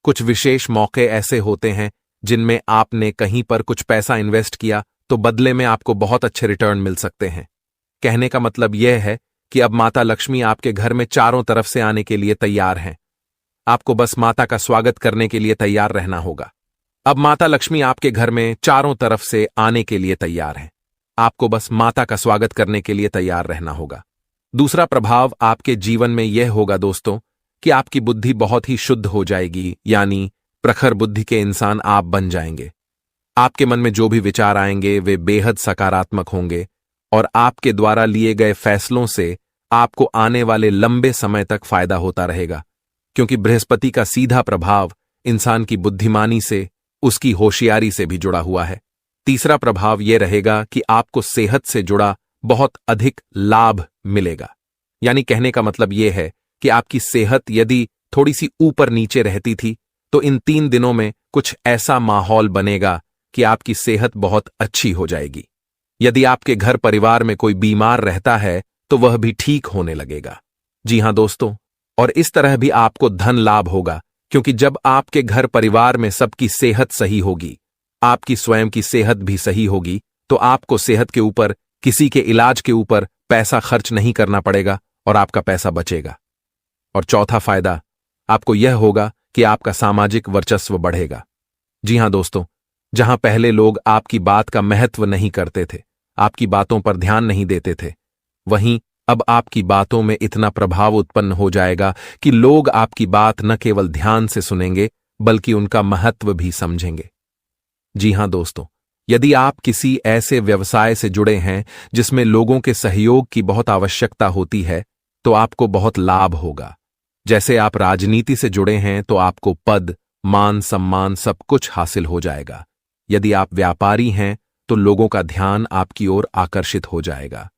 कुछ विशेष मौके ऐसे होते हैं जिनमें आपने कहीं पर कुछ पैसा इन्वेस्ट किया तो बदले में आपको बहुत अच्छे रिटर्न मिल सकते हैं। कहने का मतलब यह है कि अब माता लक्ष्मी आपके घर में चारों तरफ से आने के लिए तैयार हैं। आपको बस माता का स्वागत करने के लिए तैयार रहना होगा। अब माता लक्ष्मी आपके घर में चारों तरफ से आने के लिए तैयार हैं। आपको बस माता का स्वागत करने के लिए तैयार रहना होगा। दूसरा प्रभाव आपके जीवन में यह होगा दोस्तों कि आपकी बुद्धि बहुत ही शुद्ध हो जाएगी, यानी प्रखर बुद्धि के इंसान आप बन जाएंगे। आपके मन में जो भी विचार आएंगे वे बेहद सकारात्मक होंगे और आपके द्वारा लिए गए फैसलों से आपको आने वाले लंबे समय तक फायदा होता रहेगा, क्योंकि बृहस्पति का सीधा प्रभाव इंसान की बुद्धिमानी से, उसकी होशियारी से भी जुड़ा हुआ है। तीसरा प्रभाव यह रहेगा कि आपको सेहत से जुड़ा बहुत अधिक लाभ मिलेगा। यानी कहने का मतलब यह है कि आपकी सेहत यदि थोड़ी सी ऊपर नीचे रहती थी तो इन 3 दिनों में कुछ ऐसा माहौल बनेगा कि आपकी सेहत बहुत अच्छी हो जाएगी। यदि आपके घर परिवार में कोई बीमार रहता है तो वह भी ठीक होने लगेगा। जी हां दोस्तों, और इस तरह भी आपको धन लाभ होगा, क्योंकि जब आपके घर परिवार में सबकी सेहत सही होगी, आपकी स्वयं की सेहत भी सही होगी, तो आपको सेहत के ऊपर, किसी के इलाज के ऊपर पैसा खर्च नहीं करना पड़ेगा और आपका पैसा बचेगा। और चौथा फायदा आपको यह होगा कि आपका सामाजिक वर्चस्व बढ़ेगा। जी हां दोस्तों, जहां पहले लोग आपकी बात का महत्व नहीं करते थे, आपकी बातों पर ध्यान नहीं देते थे, वहीं अब आपकी बातों में इतना प्रभाव उत्पन्न हो जाएगा कि लोग आपकी बात न केवल ध्यान से सुनेंगे बल्कि उनका महत्व भी समझेंगे। जी हां दोस्तों, यदि आप किसी ऐसे व्यवसाय से जुड़े हैं जिसमें लोगों के सहयोग की बहुत आवश्यकता होती है तो आपको बहुत लाभ होगा। जैसे आप राजनीति से जुड़े हैं तो आपको पद, मान, सम्मान सब कुछ हासिल हो जाएगा। यदि आप व्यापारी हैं तो लोगों का ध्यान आपकी ओर आकर्षित हो जाएगा।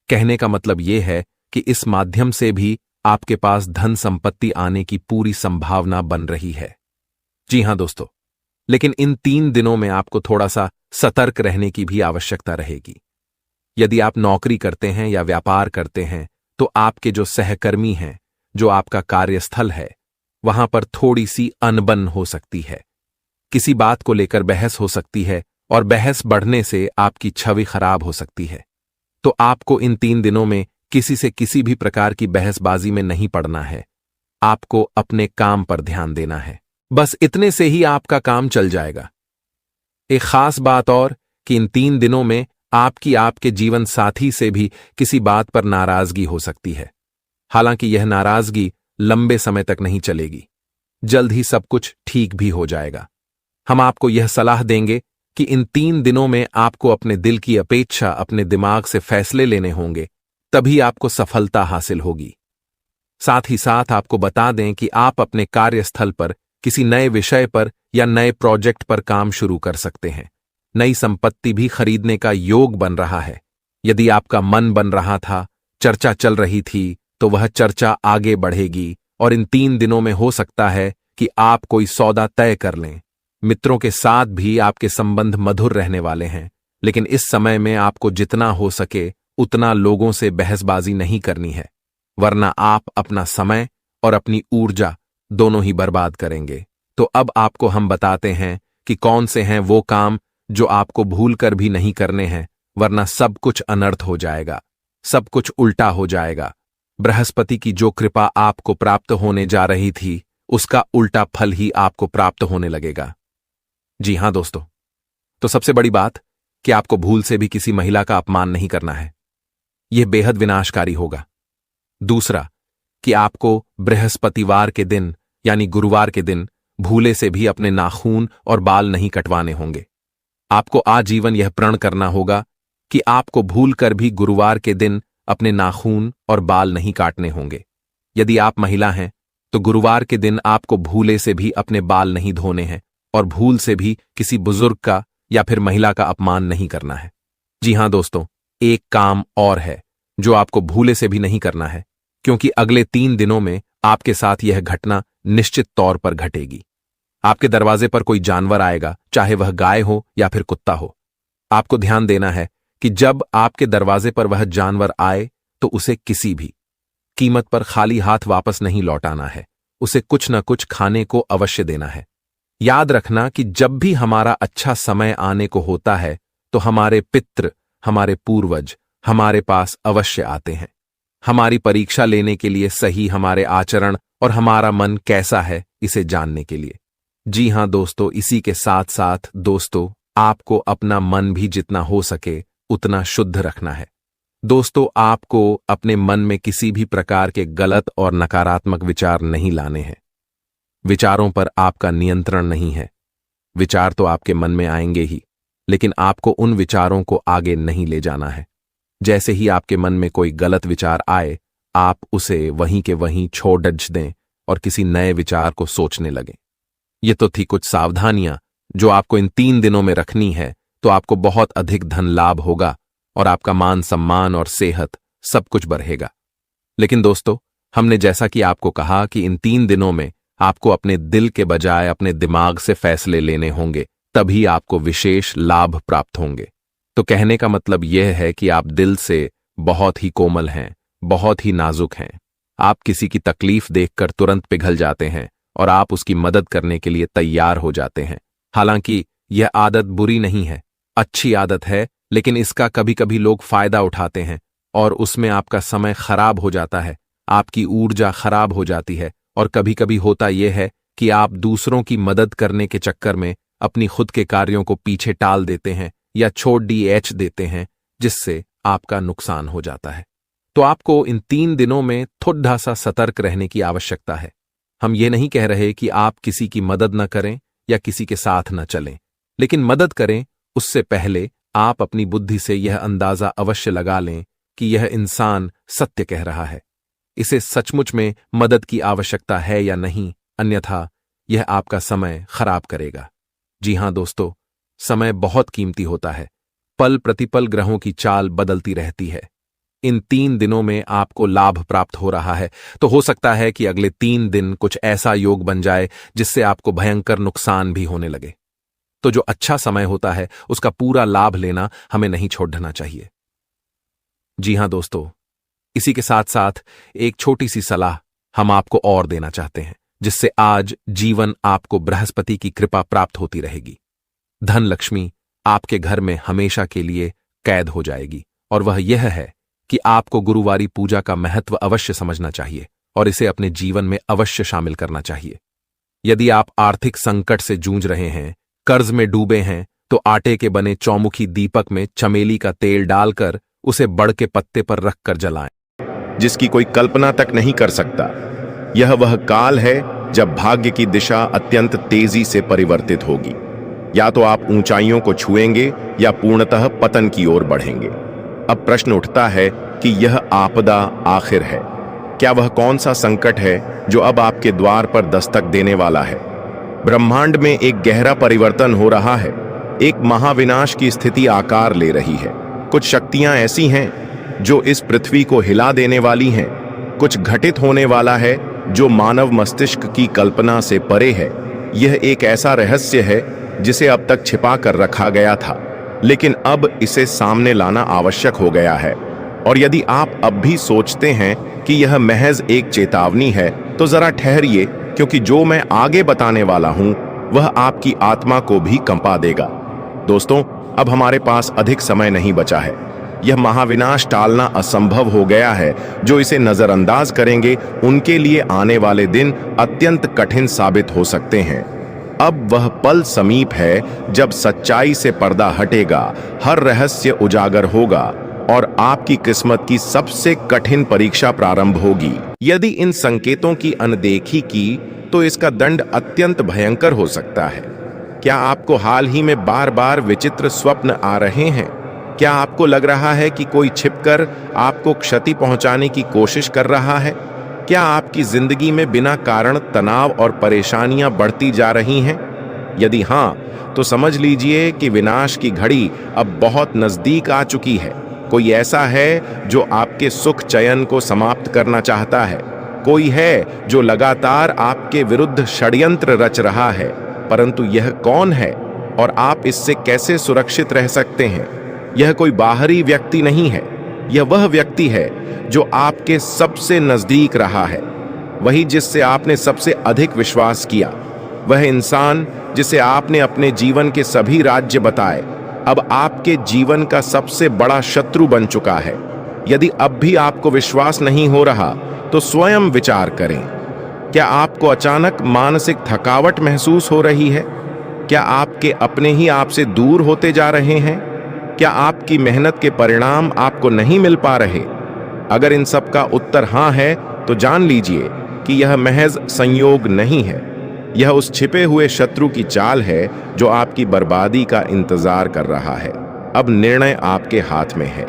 कहने का मतलब यह है कि इस माध्यम से भी आपके पास धन संपत्ति आने की पूरी संभावना बन रही है। जी हां दोस्तों, लेकिन इन 3 दिनों में आपको थोड़ा सा सतर्क रहने की भी आवश्यकता रहेगी। यदि आप नौकरी करते हैं या व्यापार करते हैं तो आपके जो सहकर्मी हैं, जो आपका कार्यस्थल है, वहां पर थोड़ी सी अनबन हो सकती है, किसी बात को लेकर बहस हो सकती है और बहस बढ़ने से आपकी छवि खराब हो सकती है। तो आपको इन 3 दिनों में किसी से किसी भी प्रकार की बहसबाजी में नहीं पड़ना है। आपको अपने काम पर ध्यान देना है। बस इतने से ही आपका काम चल जाएगा। एक खास बात और कि इन 3 दिनों में आपकी आपके जीवन साथी से भी किसी बात पर नाराजगी हो सकती है। हालांकि यह नाराजगी लंबे समय तक नहीं चलेगी, जल्द ही सब कुछ ठीक भी हो जाएगा। हम आपको यह सलाह देंगे कि इन 3 दिनों में आपको अपने दिल की अपेक्षा अपने दिमाग से फैसले लेने होंगे, तभी आपको सफलता हासिल होगी। साथ ही साथ आपको बता दें कि आप अपने कार्यस्थल पर किसी नए विषय पर या नए प्रोजेक्ट पर काम शुरू कर सकते हैं। नई संपत्ति भी खरीदने का योग बन रहा है। यदि आपका मन बन रहा था, चर्चा चल रही थी, तो वह चर्चा आगे बढ़ेगी और इन 3 दिनों में हो सकता है कि आप कोई सौदा तय कर लें। मित्रों के साथ भी आपके संबंध मधुर रहने वाले हैं, लेकिन इस समय में आपको जितना हो सके उतना लोगों से बहसबाजी नहीं करनी है, वरना आप अपना समय और अपनी ऊर्जा दोनों ही बर्बाद करेंगे। तो अब आपको हम बताते हैं कि कौन से हैं वो काम जो आपको भूलकर भी नहीं करने हैं, वरना सब कुछ अनर्थ हो जाएगा, सब कुछ उल्टा हो जाएगा। बृहस्पति की जो कृपा आपको प्राप्त होने जा रही थी, उसका उल्टा फल ही आपको प्राप्त होने लगेगा। जी हां दोस्तों, तो सबसे बड़ी बात कि आपको भूल से भी किसी महिला का अपमान नहीं करना है, यह बेहद विनाशकारी होगा। दूसरा कि आपको बृहस्पतिवार के दिन यानी गुरुवार के दिन भूले से भी अपने नाखून और बाल नहीं कटवाने होंगे। आपको आजीवन यह प्रण करना होगा कि आपको भूलकर भी गुरुवार के दिन अपने नाखून और बाल नहीं काटने होंगे। यदि आप महिला हैं तो गुरुवार के दिन आपको भूले से भी अपने बाल नहीं धोने हैं और भूल से भी किसी बुजुर्ग का या फिर महिला का अपमान नहीं करना है। जी हां दोस्तों, एक काम और है जो आपको भूले से भी नहीं करना है, क्योंकि अगले 3 दिनों में आपके साथ यह घटना निश्चित तौर पर घटेगी। आपके दरवाजे पर कोई जानवर आएगा, चाहे वह गाय हो या फिर कुत्ता हो। आपको ध्यान देना है कि जब आपके दरवाजे पर वह जानवर आए तो उसे किसी भी कीमत पर खाली हाथ वापस नहीं लौटाना है, उसे कुछ न कुछ खाने को अवश्य देना है। याद रखना कि जब भी हमारा अच्छा समय आने को होता है तो हमारे पितृ, हमारे पूर्वज हमारे पास अवश्य आते हैं, हमारी परीक्षा लेने के लिए, सही हमारे आचरण और हमारा मन कैसा है इसे जानने के लिए। जी हां दोस्तों, इसी के साथ साथ दोस्तों आपको अपना मन भी जितना हो सके उतना शुद्ध रखना है। दोस्तों आपको अपने मन में किसी भी प्रकार के गलत और नकारात्मक विचार नहीं लाने हैं। विचारों पर आपका नियंत्रण नहीं है। विचार तो आपके मन में आएंगे ही, लेकिन आपको उन विचारों को आगे नहीं ले जाना है। जैसे ही आपके मन में कोई गलत विचार आए, आप उसे वहीं के वहीं छोड़ दें और किसी नए विचार को सोचने लगें। ये तो थी कुछ सावधानियां जो आपको इन 3 दिनों में रखनी है, तो आपको बहुत अधिक धन लाभ होगा और आपका मान सम्मान और सेहत सब कुछ बढ़ेगा। लेकिन दोस्तों, हमने जैसा कि आपको कहा कि इन 3 दिनों में आपको अपने दिल के बजाय अपने दिमाग से फैसले लेने होंगे, तभी आपको विशेष लाभ प्राप्त होंगे। तो कहने का मतलब यह है कि आप दिल से बहुत ही कोमल हैं, बहुत ही नाजुक हैं। आप किसी की तकलीफ देखकर तुरंत पिघल जाते हैं और आप उसकी मदद करने के लिए तैयार हो जाते हैं। हालांकि यह आदत बुरी नहीं है, अच्छी आदत है, लेकिन इसका कभी कभी लोग फायदा उठाते हैं और उसमें आपका समय खराब हो जाता है, आपकी ऊर्जा खराब हो जाती है। और कभी कभी होता यह है कि आप दूसरों की मदद करने के चक्कर में अपनी खुद के कार्यों को पीछे टाल देते हैं या छोड़ देते हैं, जिससे आपका नुकसान हो जाता है। तो आपको इन 3 दिनों में थोड़ा सा सतर्क रहने की आवश्यकता है। हम ये नहीं कह रहे कि आप किसी की मदद न करें या किसी के साथ न चलें, लेकिन मदद करें उससे पहले आप अपनी बुद्धि से यह अंदाजा अवश्य लगा लें कि यह इंसान सत्य कह रहा है, इसे सचमुच में मदद की आवश्यकता है या नहीं, अन्यथा यह आपका समय खराब करेगा। जी हां दोस्तों, समय बहुत कीमती होता है। पल प्रतिपल ग्रहों की चाल बदलती रहती है। इन 3 दिनों में आपको लाभ प्राप्त हो रहा है, तो हो सकता है कि अगले 3 दिन कुछ ऐसा योग बन जाए जिससे आपको भयंकर नुकसान भी होने लगे। तो जो अच्छा समय होता है उसका पूरा लाभ लेना हमें नहीं छोड़ना चाहिए। जी हां दोस्तों, इसी के साथ साथ एक छोटी सी सलाह हम आपको और देना चाहते हैं। जिससे आज जीवन आपको बृहस्पति की कृपा प्राप्त होती रहेगी। धन लक्ष्मी आपके घर में हमेशा के लिए कैद हो जाएगी, और वह यह है कि आपको गुरुवारी पूजा का महत्व अवश्य समझना चाहिए और इसे अपने जीवन में अवश्य शामिल करना चाहिए। यदि आप आर्थिक संकट से जूझ रहे हैं, कर्ज में डूबे हैं, तो आटे के बने चौमुखी दीपक में चमेली का तेल डालकर उसे बड़ के पत्ते पर रखकर जलाएं, जिसकी कोई कल्पना तक नहीं कर सकता। यह वह काल है जब भाग्य की दिशा अत्यंत तेजी से परिवर्तित होगी। या तो आप ऊंचाइयों को छुएंगे या पूर्णतः पतन की ओर बढ़ेंगे। अब प्रश्न उठता है कि यह आपदा आखिर है क्या? वह कौन सा संकट है जो अब आपके द्वार पर दस्तक देने वाला है? ब्रह्मांड में एक गहरा परिवर्तन हो रहा है। एक महाविनाश की स्थिति आकार ले रही है। कुछ शक्तियां ऐसी हैं जो इस पृथ्वी को हिला देने वाली हैं। कुछ घटित होने वाला है जो मानव मस्तिष्क की कल्पना से परे है। यह एक ऐसा रहस्य है जिसे अब तक छिपा कर रखा गया था, लेकिन अब इसे सामने लाना आवश्यक हो गया है। और यदि आप अब भी सोचते हैं कि यह महज एक चेतावनी है, तो जरा ठहरिए, क्योंकि जो मैं आगे बताने वाला हूं वह आपकी आत्मा को भी कंपा देगा। दोस्तों, अब हमारे पास अधिक समय नहीं बचा है। यह महाविनाश टालना असंभव हो गया है। जो इसे नजरअंदाज करेंगे उनके लिए आने वाले दिन अत्यंत कठिन साबित हो सकते हैं। अब वह पल समीप है जब सच्चाई से पर्दा हटेगा, हर रहस्य उजागर होगा और आपकी किस्मत की सबसे कठिन परीक्षा प्रारंभ होगी। यदि इन संकेतों की अनदेखी की तो इसका दंड अत्यंत भयंकर हो सकता है। क्या आपको हाल ही में बार बार विचित्र स्वप्न आ रहे हैं? क्या आपको लग रहा है कि कोई छिपकर आपको क्षति पहुंचाने की कोशिश कर रहा है? क्या आपकी जिंदगी में बिना कारण तनाव और परेशानियां बढ़ती जा रही हैं? यदि हां, तो समझ लीजिए कि विनाश की घड़ी अब बहुत नजदीक आ चुकी है। कोई ऐसा है जो आपके सुख चयन को समाप्त करना चाहता है। कोई है जो लगातार आपके विरुद्ध षड्यंत्र रच रहा है। परंतु यह कौन है और आप इससे कैसे सुरक्षित रह सकते हैं? यह कोई बाहरी व्यक्ति नहीं है। यह वह व्यक्ति है जो आपके सबसे नजदीक रहा है, वही जिससे आपने सबसे अधिक विश्वास किया, वह इंसान जिसे आपने अपने जीवन के सभी राज्य बताए, अब आपके जीवन का सबसे बड़ा शत्रु बन चुका है। यदि अब भी आपको विश्वास नहीं हो रहा तो स्वयं विचार करें। क्या आपको अचानक मानसिक थकावट महसूस हो रही है? क्या आपके अपने ही आपसे दूर होते जा रहे हैं? क्या आपकी मेहनत के परिणाम आपको नहीं मिल पा रहे? अगर इन सब का उत्तर हां है, तो जान लीजिए कि यह महज संयोग नहीं है। यह उस छिपे हुए शत्रु की चाल है जो आपकी बर्बादी का इंतजार कर रहा है। अब निर्णय आपके हाथ में है।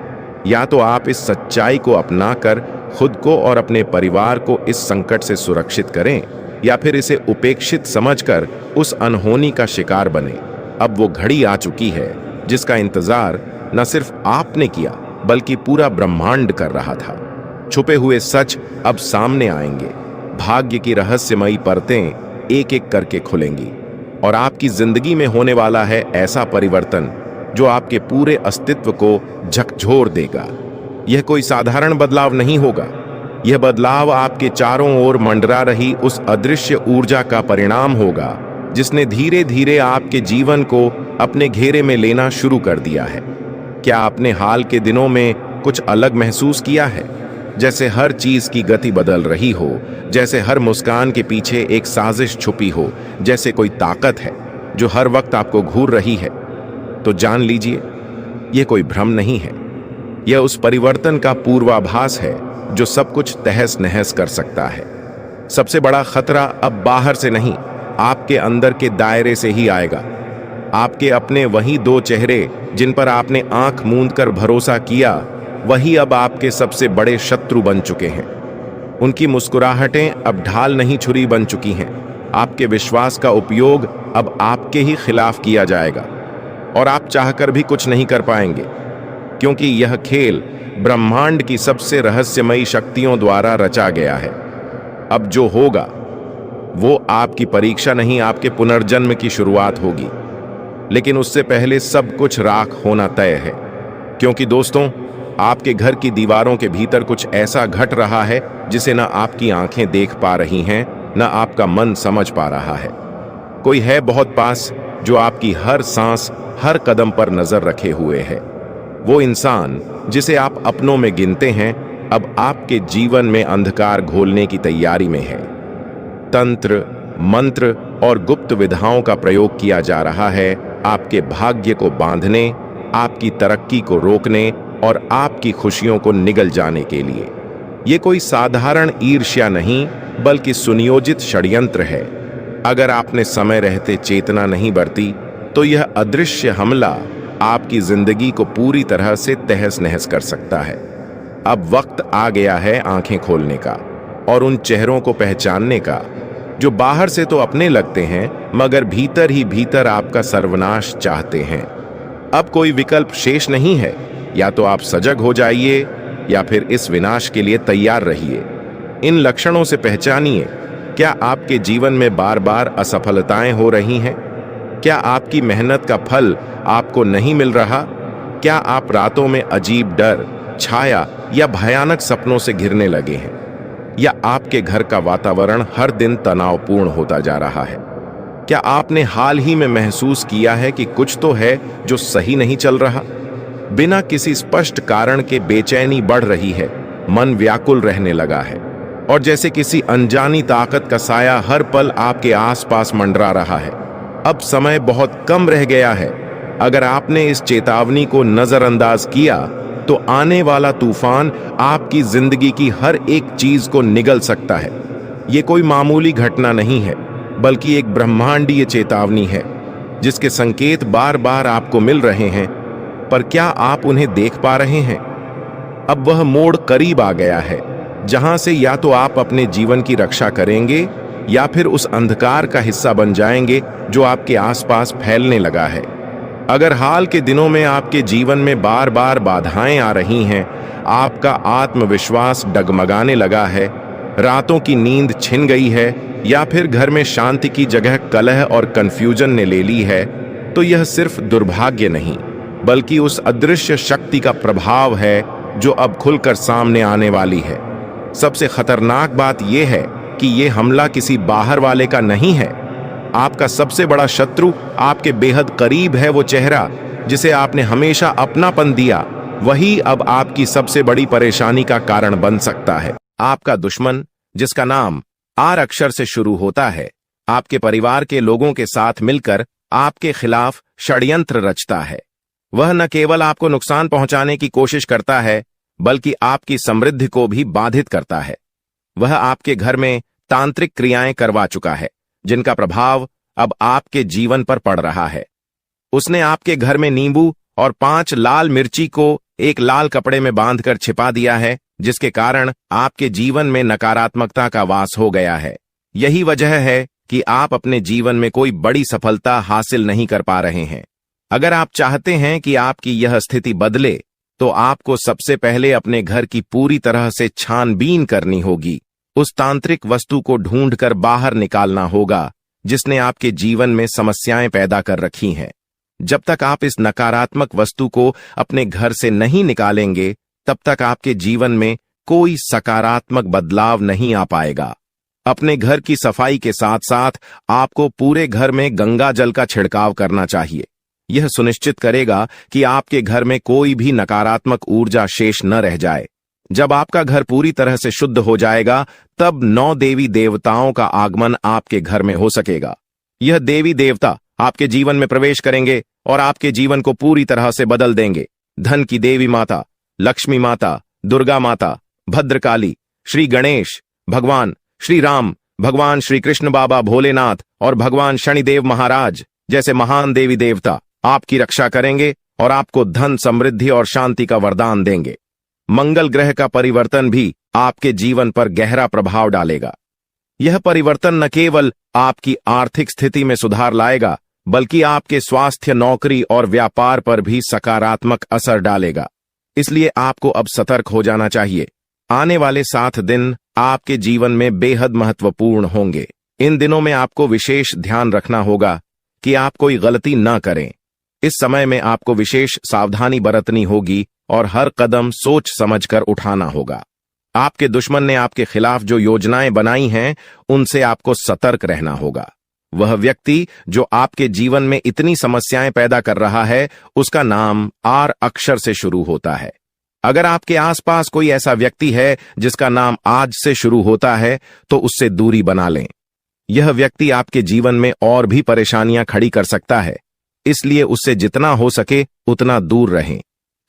या तो आप इस सच्चाई को अपनाकर खुद को और अपने परिवार को इस संकट से सुरक्षित करें, या फिर इसे उपेक्षित समझकर उस अनहोनी का शिकार बने। अब वो घड़ी आ चुकी है जिसका इंतजार न सिर्फ आपने किया बल्कि पूरा ब्रह्मांड कर रहा था। छुपे हुए सच अब सामने आएंगे। भाग्य की रहस्यमयी परतें एक एक करके खुलेंगी और आपकी जिंदगी में होने वाला है ऐसा परिवर्तन जो आपके पूरे अस्तित्व को झकझोर देगा। यह कोई साधारण बदलाव नहीं होगा। यह बदलाव आपके चारों ओर मंडरा रही उस अदृश्य ऊर्जा का परिणाम होगा जिसने धीरे धीरे आपके जीवन को अपने घेरे में लेना शुरू कर दिया है। क्या आपने हाल के दिनों में कुछ अलग महसूस किया है? जैसे हर चीज की गति बदल रही हो, जैसे हर मुस्कान के पीछे एक साजिश छुपी हो, जैसे कोई ताकत है जो हर वक्त आपको घूर रही है। तो जान लीजिए, यह कोई भ्रम नहीं है। यह उस परिवर्तन का पूर्वाभास है जो सब कुछ तहस नहस कर सकता है। सबसे बड़ा खतरा अब बाहर से नहीं, आपके अंदर के दायरे से ही आएगा। आपके अपने वही दो चेहरे जिन पर आपने आंख मूंद कर भरोसा किया, वही अब आपके सबसे बड़े शत्रु बन चुके हैं। उनकी मुस्कुराहटें अब ढाल नहीं छुरी बन चुकी हैं। आपके विश्वास का उपयोग अब आपके ही खिलाफ किया जाएगा और आप चाहकर भी कुछ नहीं कर पाएंगे, क्योंकि यह खेल ब्रह्मांड की सबसे रहस्यमयी शक्तियों द्वारा रचा गया है। अब जो होगा वो आपकी परीक्षा नहीं, आपके पुनर्जन्म की शुरुआत होगी। लेकिन उससे पहले सब कुछ राख होना तय है, क्योंकि दोस्तों, आपके घर की दीवारों के भीतर कुछ ऐसा घट रहा है जिसे न आपकी आंखें देख पा रही हैं, न आपका मन समझ पा रहा है। कोई है बहुत पास जो आपकी हर सांस, हर कदम पर नजर रखे हुए है। वो इंसान जिसे आप अपनों में गिनते हैं, अब आपके जीवन में अंधकार घोलने की तैयारी में है। तंत्र, मंत्र और गुप्त विधाओं का प्रयोग किया जा रहा है आपके भाग्य को बांधने, आपकी तरक्की को रोकने और आपकी खुशियों को निगल जाने के लिए। ये कोई साधारण ईर्ष्या नहीं, बल्कि सुनियोजित षड्यंत्र है। अगर आपने समय रहते चेतना नहीं बरती, तो यह अदृश्य हमला आपकी जिंदगी को पूरी तरह से तहस नहस कर सकता है। अब वक्त आ गया है आंखें खोलने का और उन चेहरों को पहचानने का जो बाहर से तो अपने लगते हैं, मगर भीतर ही भीतर आपका सर्वनाश चाहते हैं। अब कोई विकल्प शेष नहीं है, या तो आप सजग हो जाइए या फिर इस विनाश के लिए तैयार रहिए। इन लक्षणों से पहचानिए, क्या आपके जीवन में बार बार असफलताएं हो रही हैं? क्या आपकी मेहनत का फल आपको नहीं मिल रहा? क्या आप रातों में अजीब डर, छाया या भयानक सपनों से घिरने लगे हैं? या आपके घर का वातावरण हर दिन तनावपूर्ण होता जा रहा है? क्या आपने हाल ही में महसूस किया है कि कुछ तो है जो सही नहीं चल रहा? बिना किसी स्पष्ट कारण के बेचैनी बढ़ रही है, मन व्याकुल रहने लगा है और जैसे किसी अनजानी ताकत का साया हर पल आपके आसपास मंडरा रहा है। अब समय बहुत कम रह गया है। अगर आपने इस चेतावनी को नजरअंदाज किया, तो आने वाला तूफान आपकी जिंदगी की हर एक चीज को निगल सकता है। ये कोई मामूली घटना नहीं है, बल्कि एक ब्रह्मांडीय चेतावनी है, जिसके संकेत बार बार आपको मिल रहे हैं, पर क्या आप उन्हें देख पा रहे हैं? अब वह मोड़ करीब आ गया है, जहां से या तो आप अपने जीवन की रक्षा करेंगे या फिर उस अंधकार का हिस्सा बन जाएंगे जो आपके आसपास फैलने लगा है। अगर हाल के दिनों में आपके जीवन में बार बार बाधाएं आ रही हैं, आपका आत्मविश्वास डगमगाने लगा है, रातों की नींद छिन गई है या फिर घर में शांति की जगह कलह और कंफ्यूजन ने ले ली है, तो यह सिर्फ दुर्भाग्य नहीं, बल्कि उस अदृश्य शक्ति का प्रभाव है जो अब खुलकर सामने आने वाली है। सबसे खतरनाक बात यह है कि यह हमला किसी बाहर वाले का नहीं है। आपका सबसे बड़ा शत्रु आपके बेहद करीब है। वो चेहरा जिसे आपने हमेशा अपनापन दिया, वही अब आपकी सबसे बड़ी परेशानी का कारण बन सकता है। आपका दुश्मन, जिसका नाम आर अक्षर से शुरू होता है, आपके परिवार के लोगों के साथ मिलकर आपके खिलाफ षड्यंत्र रचता है। वह न केवल आपको नुकसान पहुंचाने की कोशिश करता है, बल्कि आपकी समृद्धि को भी बाधित करता है। वह आपके घर में तांत्रिक क्रियाएं करवा चुका है, जिनका प्रभाव अब आपके जीवन पर पड़ रहा है। उसने आपके घर में नींबू और 5 लाल मिर्ची को एक लाल कपड़े में बांधकर छिपा दिया है, जिसके कारण आपके जीवन में नकारात्मकता का वास हो गया है। यही वजह है कि आप अपने जीवन में कोई बड़ी सफलता हासिल नहीं कर पा रहे हैं। अगर आप चाहते हैं कि आपकी यह स्थिति बदले, तो आपको सबसे पहले अपने घर की पूरी तरह से छानबीन करनी होगी। उस तांत्रिक वस्तु को ढूंढकर बाहर निकालना होगा जिसने आपके जीवन में समस्याएं पैदा कर रखी हैं। जब तक आप इस नकारात्मक वस्तु को अपने घर से नहीं निकालेंगे, तब तक आपके जीवन में कोई सकारात्मक बदलाव नहीं आ पाएगा। अपने घर की सफाई के साथ साथ आपको पूरे घर में गंगा जल का छिड़काव करना चाहिए। यह सुनिश्चित करेगा कि आपके घर में कोई भी नकारात्मक ऊर्जा शेष न रह जाए। जब आपका घर पूरी तरह से शुद्ध हो जाएगा, तब 9 देवी देवताओं का आगमन आपके घर में हो सकेगा। यह देवी देवता आपके जीवन में प्रवेश करेंगे और आपके जीवन को पूरी तरह से बदल देंगे। धन की देवी माता, लक्ष्मी माता, दुर्गा माता, भद्रकाली, श्री गणेश, भगवान श्री राम, भगवान श्री कृष्ण बाबा भोलेनाथ और भगवान शनिदेव महाराज जैसे महान देवी देवता आपकी रक्षा करेंगे और आपको धन, समृद्धि और शांति का वरदान देंगे। मंगल ग्रह का परिवर्तन भी आपके जीवन पर गहरा प्रभाव डालेगा। यह परिवर्तन न केवल आपकी आर्थिक स्थिति में सुधार लाएगा, बल्कि आपके स्वास्थ्य, नौकरी और व्यापार पर भी सकारात्मक असर डालेगा। इसलिए आपको अब सतर्क हो जाना चाहिए। आने वाले 7 दिन आपके जीवन में बेहद महत्वपूर्ण होंगे। इन दिनों में आपको विशेष ध्यान रखना होगा कि आप कोई गलती न करें। इस समय में आपको विशेष सावधानी बरतनी होगी और हर कदम सोच समझकर उठाना होगा। आपके दुश्मन ने आपके खिलाफ जो योजनाएं बनाई हैं, उनसे आपको सतर्क रहना होगा। वह व्यक्ति जो आपके जीवन में इतनी समस्याएं पैदा कर रहा है, उसका नाम आर अक्षर से शुरू होता है। अगर आपके आसपास कोई ऐसा व्यक्ति है जिसका नाम आज से शुरू होता है, तो उससे दूरी बना लें। यह व्यक्ति आपके जीवन में और भी परेशानियां खड़ी कर सकता है, इसलिए उससे जितना हो सके उतना दूर रहें।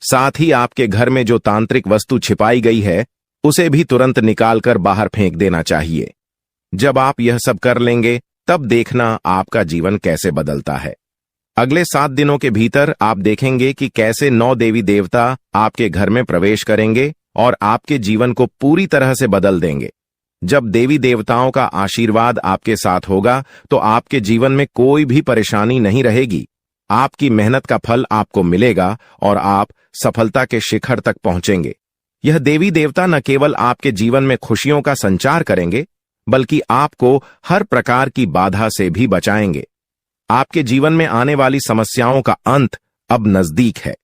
साथ ही आपके घर में जो तांत्रिक वस्तु छिपाई गई है, उसे भी तुरंत निकालकर बाहर फेंक देना चाहिए। जब आप यह सब कर लेंगे, तब देखना आपका जीवन कैसे बदलता है। अगले 7 दिनों के भीतर आप देखेंगे कि कैसे 9 देवी देवता आपके घर में प्रवेश करेंगे और आपके जीवन को पूरी तरह से बदल देंगे। जब देवी देवताओं का आशीर्वाद आपके साथ होगा, तो आपके जीवन में कोई भी परेशानी नहीं रहेगी। आपकी मेहनत का फल आपको मिलेगा और आप सफलता के शिखर तक पहुंचेंगे। यह देवी देवता न केवल आपके जीवन में खुशियों का संचार करेंगे, बल्कि आपको हर प्रकार की बाधा से भी बचाएंगे। आपके जीवन में आने वाली समस्याओं का अंत अब नजदीक है।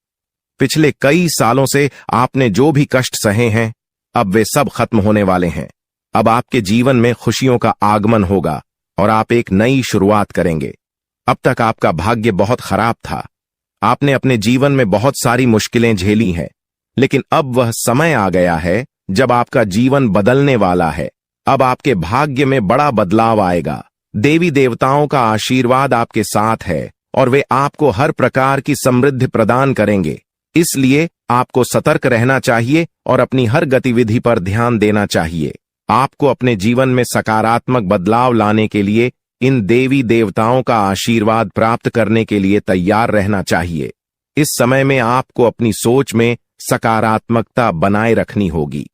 पिछले कई सालों से आपने जो भी कष्ट सहे हैं, अब वे सब खत्म होने वाले हैं। अब आपके जीवन में खुशियों का आगमन होगा और आप एक नई शुरुआत करेंगे। अब तक आपका भाग्य बहुत खराब था। आपने अपने जीवन में बहुत सारी मुश्किलें झेली हैं, लेकिन अब वह समय आ गया है जब आपका जीवन बदलने वाला है। अब आपके भाग्य में बड़ा बदलाव आएगा। देवी देवताओं का आशीर्वाद आपके साथ है और वे आपको हर प्रकार की समृद्धि प्रदान करेंगे। इसलिए आपको सतर्क रहना चाहिए और अपनी हर गतिविधि पर ध्यान देना चाहिए। आपको अपने जीवन में सकारात्मक बदलाव लाने के लिए इन देवी देवताओं का आशीर्वाद प्राप्त करने के लिए तैयार रहना चाहिए। इस समय में आपको अपनी सोच में सकारात्मकता बनाए रखनी होगी।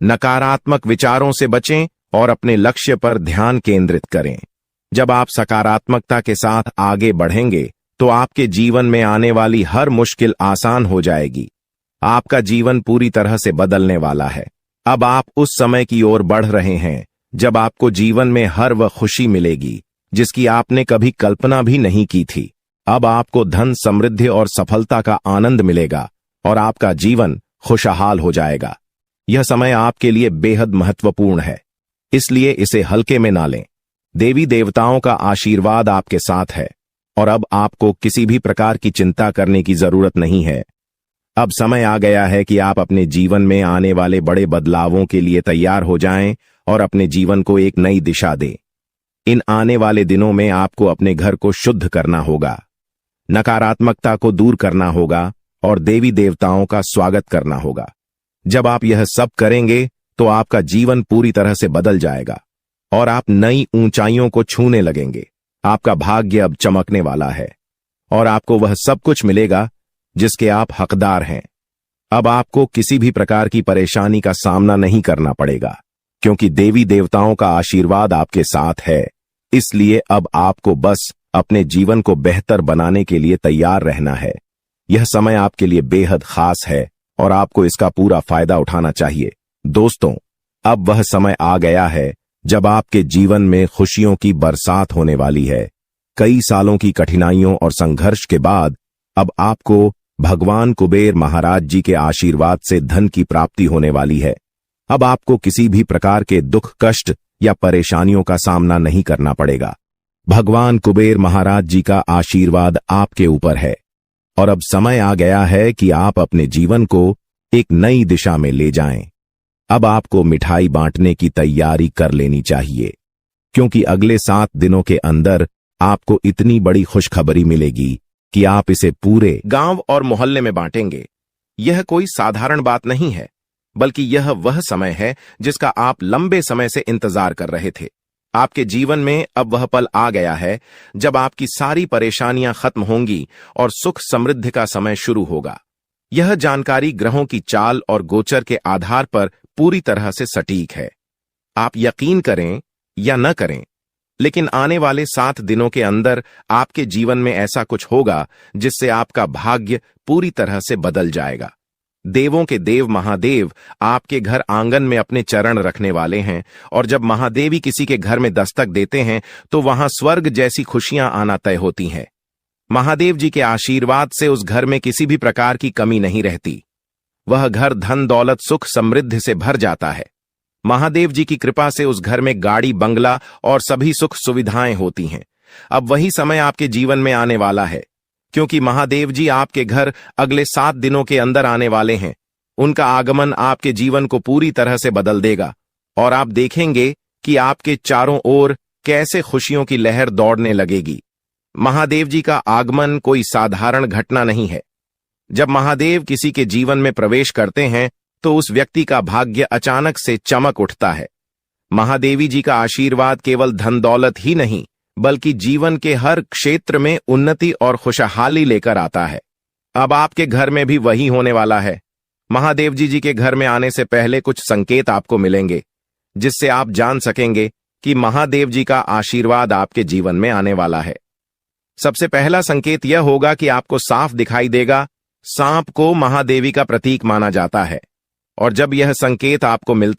नकारात्मक विचारों से बचें और अपने लक्ष्य पर ध्यान केंद्रित करें। जब आप सकारात्मकता के साथ आगे बढ़ेंगे, तो आपके जीवन में आने वाली हर मुश्किल आसान हो जाएगी। आपका जीवन पूरी तरह से बदलने वाला है। अब आप उस समय की ओर बढ़ रहे हैं जब आपको जीवन में हर वह खुशी मिलेगी जिसकी आपने कभी कल्पना भी नहीं की थी। अब आपको धन, समृद्धि और सफलता का आनंद मिलेगा और आपका जीवन खुशहाल हो जाएगा। यह समय आपके लिए बेहद महत्वपूर्ण है, इसलिए इसे हल्के में ना लें। देवी देवताओं का आशीर्वाद आपके साथ है और अब आपको किसी भी प्रकार की चिंता करने की जरूरत नहीं है। अब समय आ गया है कि आप अपने जीवन में आने वाले बड़े बदलावों के लिए तैयार हो जाएं और अपने जीवन को एक नई दिशा दें। इन आने वाले दिनों में आपको अपने घर को शुद्ध करना होगा, नकारात्मकता को दूर करना होगा और देवी देवताओं का स्वागत करना होगा। जब आप यह सब करेंगे, तो आपका जीवन पूरी तरह से बदल जाएगा और आप नई ऊंचाइयों को छूने लगेंगे। आपका भाग्य अब चमकने वाला है और आपको वह सब कुछ मिलेगा जिसके आप हकदार हैं। अब आपको किसी भी प्रकार की परेशानी का सामना नहीं करना पड़ेगा, क्योंकि देवी देवताओं का आशीर्वाद आपके साथ है। इसलिए अब आपको बस अपने जीवन को बेहतर बनाने के लिए तैयार रहना है। यह समय आपके लिए बेहद खास है और आपको इसका पूरा फायदा उठाना चाहिए। दोस्तों, अब वह समय आ गया है जब आपके जीवन में खुशियों की बरसात होने वाली है। कई सालों की कठिनाइयों और संघर्ष के बाद अब आपको भगवान कुबेर महाराज जी के आशीर्वाद से धन की प्राप्ति होने वाली है। अब आपको किसी भी प्रकार के दुख, कष्ट या परेशानियों का सामना नहीं करना पड़ेगा। भगवान कुबेर महाराज जी का आशीर्वाद आपके ऊपर है और अब समय आ गया है कि आप अपने जीवन को एक नई दिशा में ले जाएं। अब आपको मिठाई बांटने की तैयारी कर लेनी चाहिए, क्योंकि अगले 7 दिनों के अंदर आपको इतनी बड़ी खुशखबरी मिलेगी कि आप इसे पूरे गांव और मोहल्ले में बांटेंगे। यह कोई साधारण बात नहीं है, बल्कि यह वह समय है जिसका आप लंबे समय से इंतजार कर रहे थे। आपके जीवन में अब वह पल आ गया है जब आपकी सारी परेशानियां खत्म होंगी और सुख समृद्धि का समय शुरू होगा। यह जानकारी ग्रहों की चाल और गोचर के आधार पर पूरी तरह से सटीक है। आप यकीन करें या न करें, लेकिन आने वाले 7 दिनों के अंदर आपके जीवन में ऐसा कुछ होगा जिससे आपका भाग्य पूरी तरह से बदल जाएगा। देवों के देव महादेव आपके घर आंगन में अपने चरण रखने वाले हैं और जब महादेवी किसी के घर में दस्तक देते हैं तो वहां स्वर्ग जैसी खुशियां आना तय होती हैं। महादेव जी के आशीर्वाद से उस घर में किसी भी प्रकार की कमी नहीं रहती। वह घर धन दौलत सुख समृद्धि से भर जाता है। महादेव जी की कृपा से उस घर में गाड़ी बंगला और सभी सुख सुविधाएं होती हैं। अब वही समय आपके जीवन में आने वाला है, क्योंकि महादेव जी आपके घर अगले 7 दिनों के अंदर आने वाले हैं। उनका आगमन आपके जीवन को पूरी तरह से बदल देगा और आप देखेंगे कि आपके चारों ओर कैसे खुशियों की लहर दौड़ने लगेगी। महादेव जी का आगमन कोई साधारण घटना नहीं है। जब महादेव किसी के जीवन में प्रवेश करते हैं तो उस व्यक्ति का भाग्य अचानक से चमक उठता है। महादेवी जी का आशीर्वाद केवल धन दौलत ही नहीं, बल्कि जीवन के हर क्षेत्र में उन्नति और खुशहाली लेकर आता है। अब आपके घर में भी वही होने वाला है। महादेव जी के घर में आने से पहले कुछ संकेत आपको मिलेंगे, जिससे आप जान सकेंगे कि महादेव जी का आशीर्वाद आपके जीवन में आने वाला है। सबसे पहला संकेत यह होगा कि आपको साफ दिखाई देगा। सांप को महादेवी का प्रतीक माना जाता है, और जब यह संकेत आपको मिलता